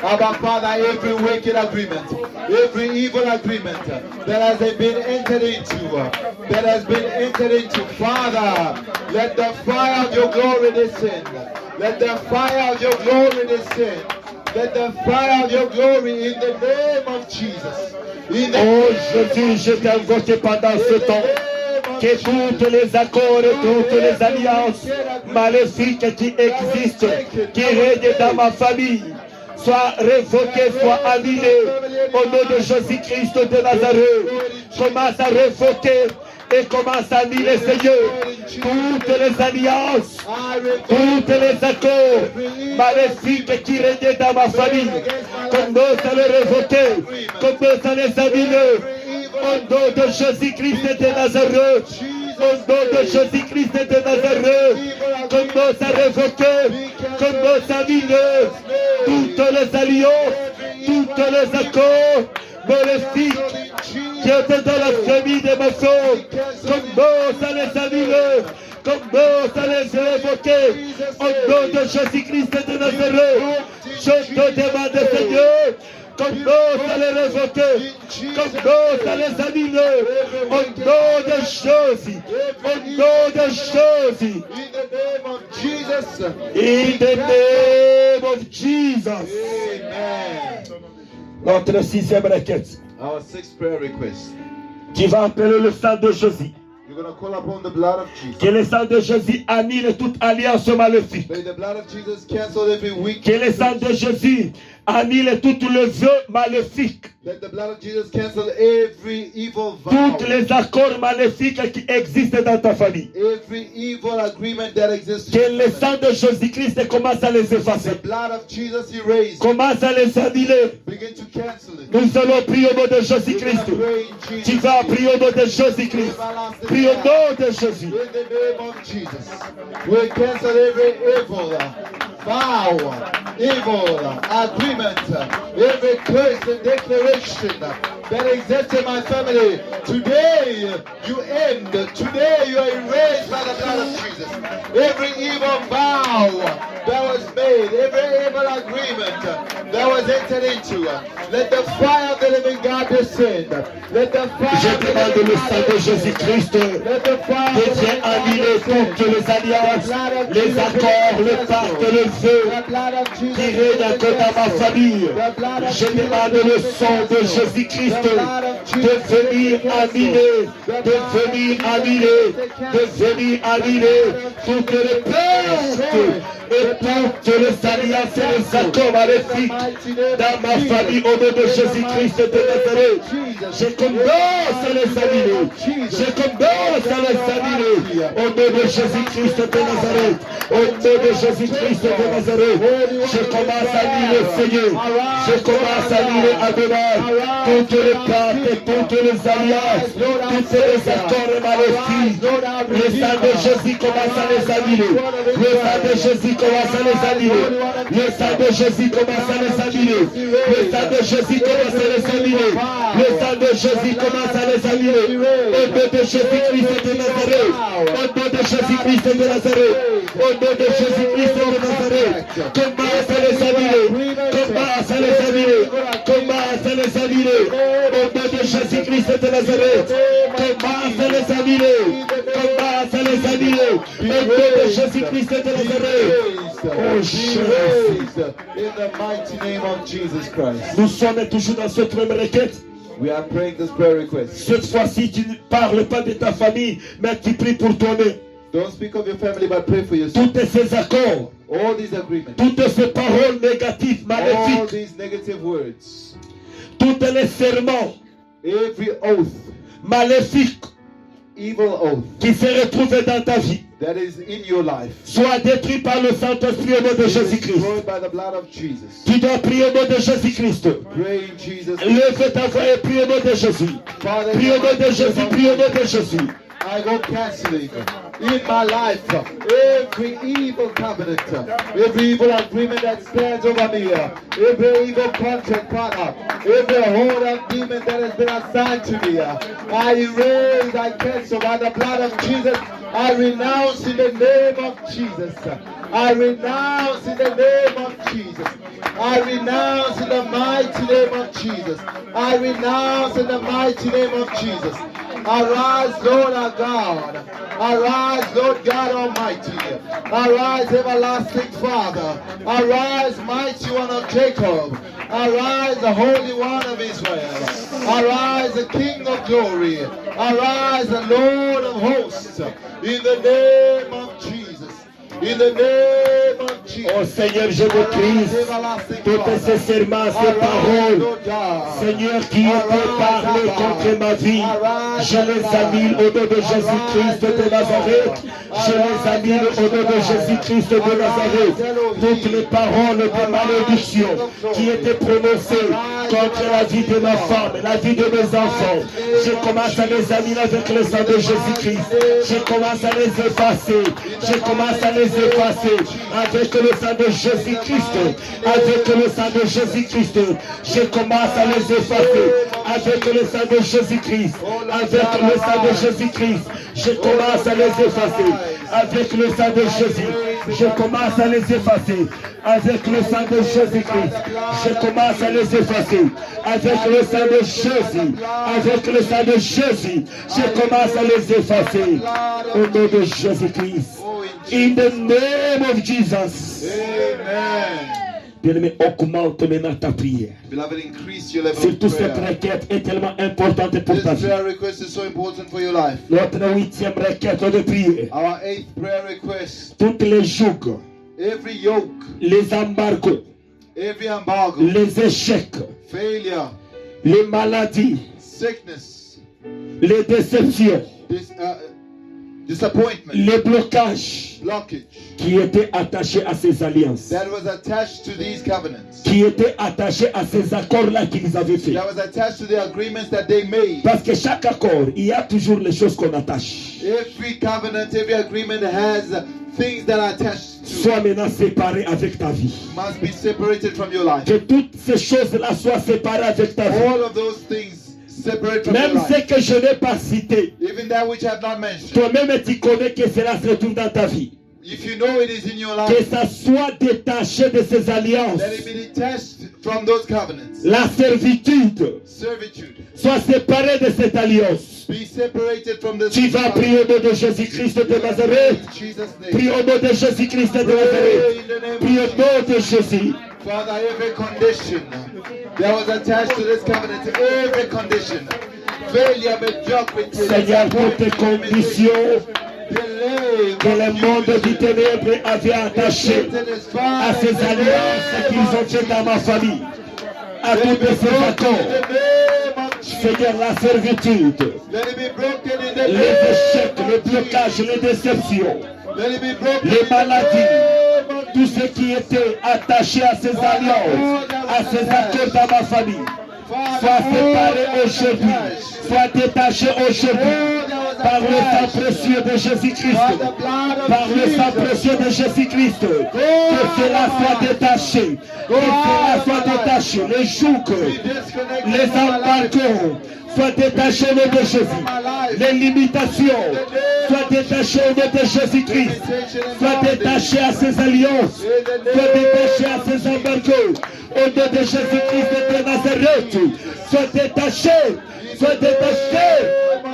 Abba Father, every wicked agreement, every evil agreement that has been entered into, Father, let the fire of your glory descend. Let the fire of your glory descend. Let the fire of your glory in the name of Jesus. In the Oh name Jésus, je t'ai invoqué pendant ce temps. Que tous les accords et toutes les alliances maléfiques qui existent, qui règnent dans ma famille, soient révoquées, soient annulées au nom de Jésus-Christ de Nazareth. Commence à révoquer et commence à annuler, Seigneur, toutes les alliances, tous les accords maléfiques qui régnaient dans ma famille. Commence à les révoquer, commence à les annuler. Au nom de Jésus-Christ de Nazareth, au nom de Jésus-Christ de Nazareth, commence à révoquer, commence à annuler toutes les alliances, tous les accords maléfiques qui étaient dans la famille de ma femme. Commence à les annuler, commence à les révoquer, au nom de Jésus-Christ de Nazareth. Je te demande, Seigneur, commence à les révoquer, commence à les annuler, au nom de Jésus, au nom de Jésus. In the name of Jesus. In the name of Jesus. Amen. Notre sixième requête, Our sixth prayer request. qui va appeler le sang de Jésus. You're going to call upon the blood of Jesus. Que le sang de Jésus annule toute alliance maléfique. May the blood of Jesus cancel every weak. Que le sang de Jésus annule tout le vœu maléfique. Let the blood of Jesus cancel every evil vow. Tous les accords maléfiques qui existent dans ta famille. Every evil agreement that exists. Que le sang de Jésus-Christ commence à les effacer. The blood of Jesus erased. Commence à les annuler. Begin to cancel it. Nous allons prier au nom de We're Jésus-Christ. gonna pray in Jesus' Tu vas name. prier au nom de Jésus-Christ. Prie au nom de Jésus. In the name of Jesus, we cancel every evil vow, evil agreement, every curse and declaration that exists in my family. Today you end. Today you are erased by the blood of Jesus. Every evil vow that was made, every evil agreement that was entered into, let the fire of the living God descend. Let the fire Je of the demande living le God sang de descend. Jésus-Christ Let the fire de Dieu annuler toutes les alliances, les accords, le pacte, le vœu qui règne encore dans ma famille. Je demande le sang de Jésus-Christ de venir annuler, de venir annuler, de venir annuler toutes les plaintes et toutes les alliances et les accords maléfiques dans ma famille au nom de Jésus-Christ de Nazareth. Je commence à les annuler. Je commence à les annuler au nom de Jésus-Christ de Nazareth. Au nom de Jésus-Christ de Nazareth. Je commence à annuler, Seigneur. Je commence à annuler Adonai toutes les pactes et toutes les alliances, tous les accords maléfiques. Le sang de Jésus commence à les annuler. Le sang de Jésus commence à les annuler. Le sang de Jésus commence à les annuler. Le sang de Jésus commence à les annuler. Le sang de Jésus commence à les annuler. Au nom de Jésus-Christ de Nazareth. Au nom de Jésus-Christ de Nazareth. Au nom de Jésus-Christ de Nazareth. Commence à les annuler. Commence à les annuler. Commence à les annuler. Au nom de Jésus-Christ de Nazareth. Commence à les annuler. Commence à les annuler. Au nom de Jésus-Christ de Nazareth. Oh Jésus. In the mighty name of Jesus Christ. Nous sommes toujours dans cette même requête. We are praying this prayer request. Cette fois-ci, tu ne parles pas de ta famille, mais tu pries pour ton nez. Don't speak of your family, but pray for yourself. Toutes ces accords, All these agreements, toutes ces paroles négatives, all maléfiques, these negative words, tous les serments every oath, maléfiques evil oath qui se retrouvent dans ta vie, that is in your life, soient détruits par le Saint-Esprit au nom de be Jésus-Christ. destroyed by the blood of Jesus. Tu dois prier au nom de Jésus-Christ. Pray in Jesus' Lève ta voix et prie au nom de Jésus. Father, Prie au nom de Jésus, prie au nom de Jésus. I go canceling in my life every evil covenant, every evil agreement that stands over me, every evil contract partner, every hold of demon that has been assigned to me. I erase, I cancel by the blood of Jesus. I renounce in the name of Jesus. I renounce in the name of Jesus. I renounce in the mighty name of Jesus. I renounce in the mighty name of Jesus. Arise, Lord our God. Arise, Lord God Almighty. Arise, everlasting Father. Arise, mighty one of Jacob. Arise, the Holy One of Israel. Arise, the King of glory. Arise, the Lord of hosts. In the name of Jesus. In the name of Jesus. Oh Seigneur Jésus-Christ, toutes ces serments, ces paroles, Seigneur, qui étaient parlées contre ma vie, je les annule au nom de Jésus-Christ de Nazareth. Je les annule au nom de Jésus-Christ de Nazareth. Toutes les paroles de malédiction qui étaient prononcées contre la vie de ma femme, la vie de mes enfants, je commence à les annuler avec le sang de Jésus-Christ. Je commence à les effacer. Je commence à les effacer avec le sang de Jésus-Christ. Avec le sang de Jésus-Christ. Je commence à les effacer avec le sang de Jésus-Christ. Avec le sang de Jésus-Christ. Je commence à les effacer avec le sang de Jésus. Je commence à les effacer avec le sang de Jésus-Christ. Je commence à les effacer avec le sang de Jésus. Avec le sang de Jésus. Je commence à les effacer au nom de Jésus-Christ. In the name of Jesus. Amen. Bien-aimé, augmente maintenant ta prière. Beloved, increase your level Surtout of cette prayer. requête est tellement importante pour ta This vie. prayer request is so important for your life. Notre 8e requête de prière. Our 8th prayer request. Toutes les jougs, Every yoke, les embargos, every embargo, les échecs, failure, les maladies, sickness, les déceptions, disappointment, les blocages blockage qui étaient attachés à ces alliances, that was attached to these covenants, qui étaient attachés à ces accords-là qu'ils avaient faits. that was attached to the agreements that they made. Parce que chaque accord, il y a toujours les choses qu'on attache. Every covenant, every agreement has things that are attached to Sois maintenant séparé avec ta vie. must be separated from your life. Que toutes ces choses-là soient séparées avec ta vie. All of those things separate from your Même ce life. que je n'ai pas cité, Even that which I have not mentioned. toi-même tu connais que cela se trouve dans ta vie. If you know it is in your Que life, ça soit détaché de ces alliances. let it be detached from those covenants. La servitude Servitude. soit séparée de cette alliance. Be separated from the Tu vas prier au nom de Jésus-Christ de Nazareth. In Jesus' Prie name. au nom de Jésus-Christ de Nazareth. Prie au nom de Jésus. Father, every condition that was attached to this covenant, every condition, failure, mediocrity, Seigneur, pour tes conditions delay, que le monde du ténèbre avait attachées à ces alliances qu'ils ont faites dans ma famille, à toutes ces accords. Seigneur, la servitude, les échecs, les blocages, les déceptions, les maladies, tout ce qui était attaché à ces alliances, à ces accords dans ma famille, soit séparé aujourd'hui, soit détaché aujourd'hui, par le sang précieux de Jésus-Christ, par le sang précieux de Jésus-Christ, que cela soit détaché, que cela soit détaché, les jougs, les embargos, soient détachés au nom de Jésus, les limitations, soient détachées au nom de Jésus-Christ, soient détachées à ces alliances, soient détachées à ces embargos, au nom de Jésus-Christ de Nazareth, soient détachés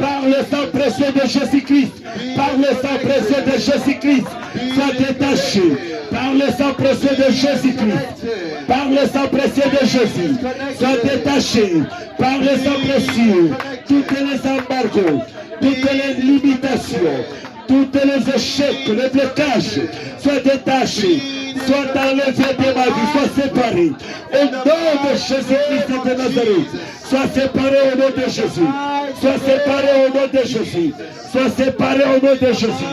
par par le sang précieux de Jésus-Christ, par le sang précieux de Jésus-Christ, sois détaché, par le sang précieux de Jésus-Christ, par le sang précieux de Jésus, sois détaché, par le sang précieux, toutes les embargos, toutes les limitations, tous les échecs, les blocages, soient détachés, soient enlevés de ma vie, soient séparés. Au nom de Jésus-Christ de Nazareth, sois séparé au nom de Jésus. Sois séparé au nom de Jésus. Sois séparé au nom de Jésus.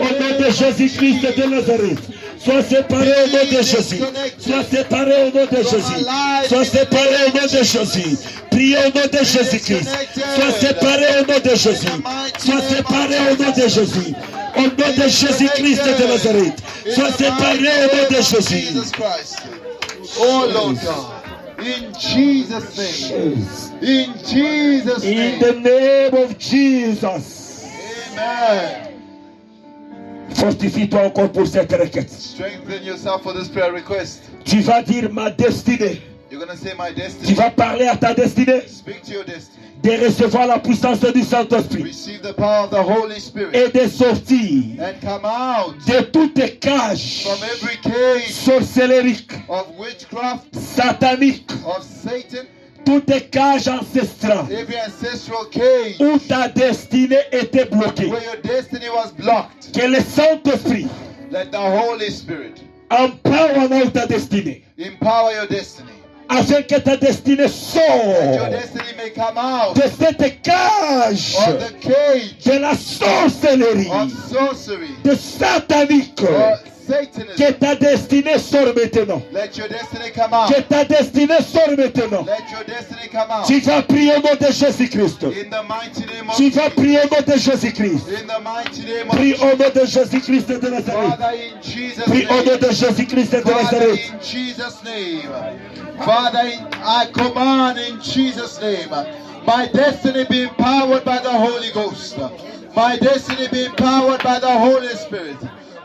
Au nom de Jésus-Christ de Nazareth. Sois séparé au nom de Jésus. Sois séparé au nom de Jésus. Sois séparé au nom de Jésus. Priez au nom de Jésus-Christ. Sois séparé au nom de Jésus. Sois séparé au nom de Jésus. Au nom de Jésus-Christ de Nazareth. Sois séparé au nom de Jésus. Oh Lord God. In Jesus' name. In Jesus' name. In the name of Jesus. Amen. Fortifie-toi encore pour cette requête. Strengthen yourself for this prayer request. Tu vas dire ma destinée. You're going to say my Tu destiny. vas parler à ta destinée Speak to your destiny. de recevoir la puissance du Saint-Esprit Receive the power of the Holy Spirit. et de sortir And come out de toutes cages from every cage sorcellériques, of witchcraft, sataniques, of Satan, toutes cages ancestrales every ancestral cage où ta destinée était bloquée. where your destiny was blocked. Que le Saint-Esprit Let the Holy Spirit empower ta destinée empower your destiny. afin que ta destinée That your sorte destiny may come out de cette cage of the cage de la sorcellerie, of sorcery de satanique. or Que Satanism. ta destinée sorte maintenant. Let your destiny come out. Que ta destinée sorte maintenant. Let your destiny come out. Tu vas prier au nom de Jésus-Christ. In the mighty name of Tu vas Jesus. prier au nom de Jésus-Christ. In the mighty name of Prie Jesus. au nom de Jésus-Christ de Nazareth. Father, in Jesus' Prie au nom name. de Jésus-Christ de Father, Nazareth. in Jesus' name. Father, I command in Jesus' name. My destiny be empowered by the Holy Ghost. My destiny be empowered by the Holy Spirit.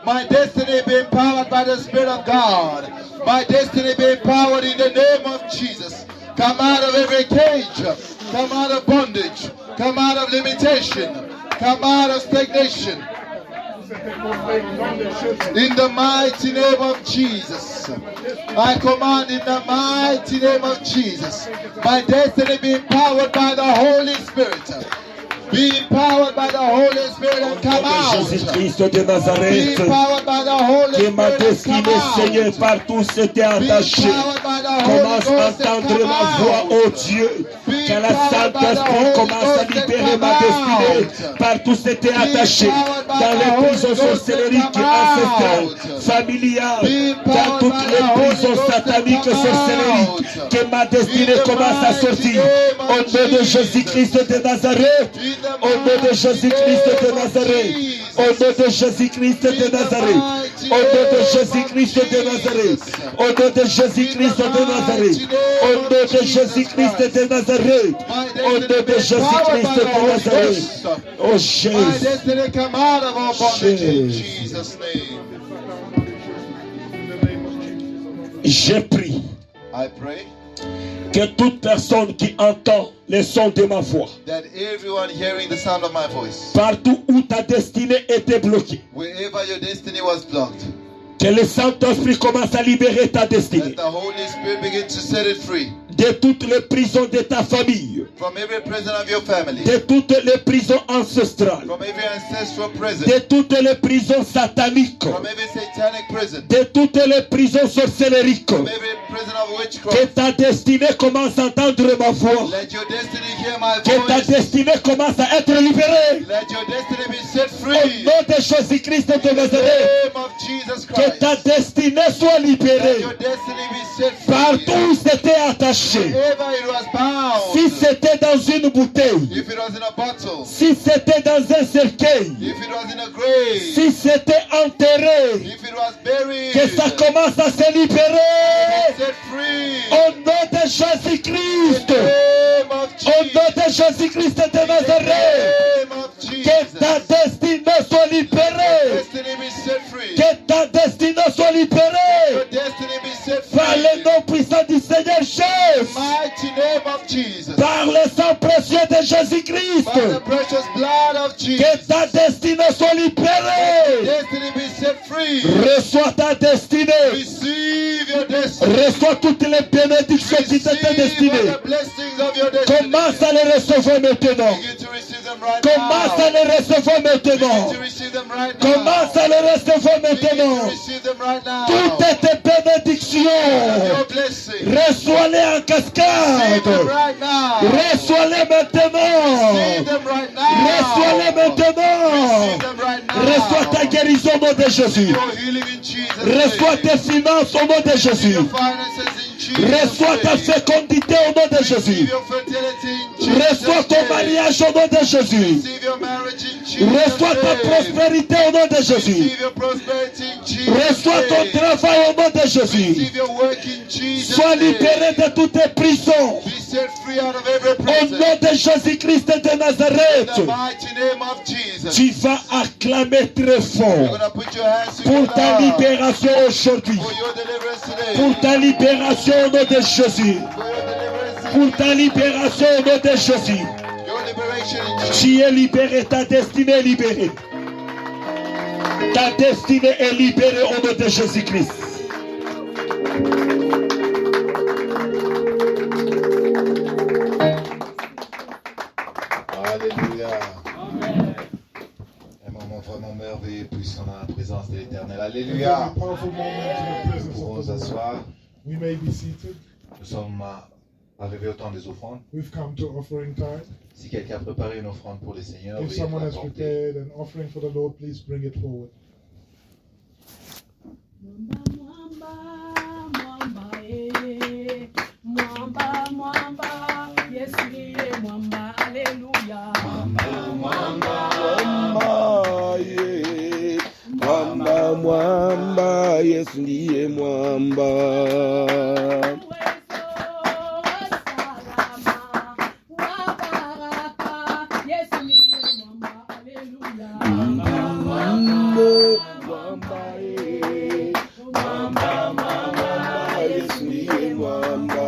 My destiny be empowered by the Spirit of God. My destiny be empowered in the name of Jesus. Come out of every cage. Come out of bondage. Come out of limitation. Come out of stagnation. In the mighty name of Jesus. I command in the mighty name of Jesus. My destiny be empowered by the Holy Spirit. Be empowered by the Holy Spirit and come out. Jésus-Christ de Be Nazareth. empowered by the Holy Que ma Spirit and come destinée, Seigneur, out. partout s'était Be attachée. empowered by the Holy Commence à Ghost and entendre come ma voix, out. oh Dieu. Que la Saint-Esprit commence à libérer ma destinée. Partout c'était attaché. Dans les prisons sorcellériques, ancestrales, familiales, dans toutes les prisons sataniques sorcellériques. Que ma destinée commence à sortir. Au nom de Jésus-Christ de Nazareth. Au nom de Jésus-Christ de Nazareth. Au nom de Jésus-Christ de Nazareth. Au nom de Jésus-Christ de Nazareth. Au nom de Jésus-Christ de Nazareth. Au nom de Jésus-Christ de Nazareth. Au nom de Jésus-Christ de Nazareth. Oh My Jésus. destiny come out of our bondage in Jesus' name. J'ai pris I pray que toute personne qui entend les sons de ma voix, that everyone hearing the sound of my voice, partout où ta destinée était bloquée, wherever your destiny was blocked, que le Saint-Esprit commence à libérer ta let destinée the Holy Spirit begin to set it free de toutes les prisons de ta famille, from every prison of your family, de toutes les prisons ancestrales, from every ancestral prison, de toutes les prisons sataniques, from every satanic prison, de toutes les prisons sorcellériques. from every prison of Que witchcraft. ta destinée commence à entendre ma voix. Let your destiny hear my Que ta voice. destinée commence à être libérée. Let your destiny be set Au free. nom de Jésus-Christ de In the Nazareth. name of Jesus Que ta Christ. destinée soit Let libérée. your destiny be set free. Partout où c'était attaché. Wherever it was bound. Si c'était dans une bouteille. If it was in a bottle. Si c'était dans un cercueil. If it was in a grave. Si c'était enterré. If it was buried. Que ça commence à se libérer. Set free. Au nom de Jésus-Christ. Name of Au nom Jesus. de Jésus-Christ de Nazareth. Name of Que ta Jesus. destinée soit libérée. Destiny be set free. Que ta destinée soit libérée. Your destiny be set Par le free. nom puissant du Seigneur Jésus. Mighty name of Jesus. Par le sang précieux de Jésus-Christ. By the precious blood Reçois ta destinée. Receive your destiny. Reçois toutes les bénédictions qui t'étaient destinées. Receive all the blessings of your destiny. Commence à les recevoir maintenant. Begin to receive them right Commence now. à les recevoir maintenant. Begin to receive them right now. Commence à les recevoir Begin maintenant. to receive them right now. Toutes tes bénédictions. Your blessings. Reçois-les en Receive them cascade. right now. Reçois-les maintenant. Receive them right now. Reçois-les maintenant. Receive them right now. Reçois ta guérison au nom de Jésus. Your healing in Jesus' Reçois name. tes finances au nom de Jésus. Your finances in Jesus' Reçois ta name. fécondité au nom de Receive Jésus. your fertility in Jesus' Reçois ton name. mariage au nom de Jésus. Receive your marriage in Jesus' Reçois ta name. prospérité au nom de Jésus. Receive your prosperity in Jesus' Reçois ton name. travail au nom de Jésus. Receive your work in Jesus' Sois name. libéré de toutes tes prisons. Be set free out of every Au prison. nom de Jésus-Christ de In Nazareth. the mighty name of Jesus. Tu vas acclamer très You're fort gonna put your hands pour ta together libération aujourd'hui. for your deliverance today. Pour ta libération au nom de Jésus. For your deliverance Pour ta libération au nom de Jésus. your liberation in Jesus. Tu es libéré, ta destinée est libérée. Ta destinée est libérée au nom de Jésus-Christ. Alléluia. Un moment vraiment merveilleux et puissant dans la présence de l'Éternel. Alléluia. Powerful moment in the presence Nous pourrons of the Lord. s'asseoir. We may be seated. Nous sommes arrivés au temps des offrandes. We've come to offering time. Si quelqu'un a préparé une offrande pour le Seigneur, If veuillez someone has l'apporter. prepared an offering for the Lord, please bring it forward. Mwamba, Yesu ndiye mwamba. Mwamba, Yesu ndiye mwamba.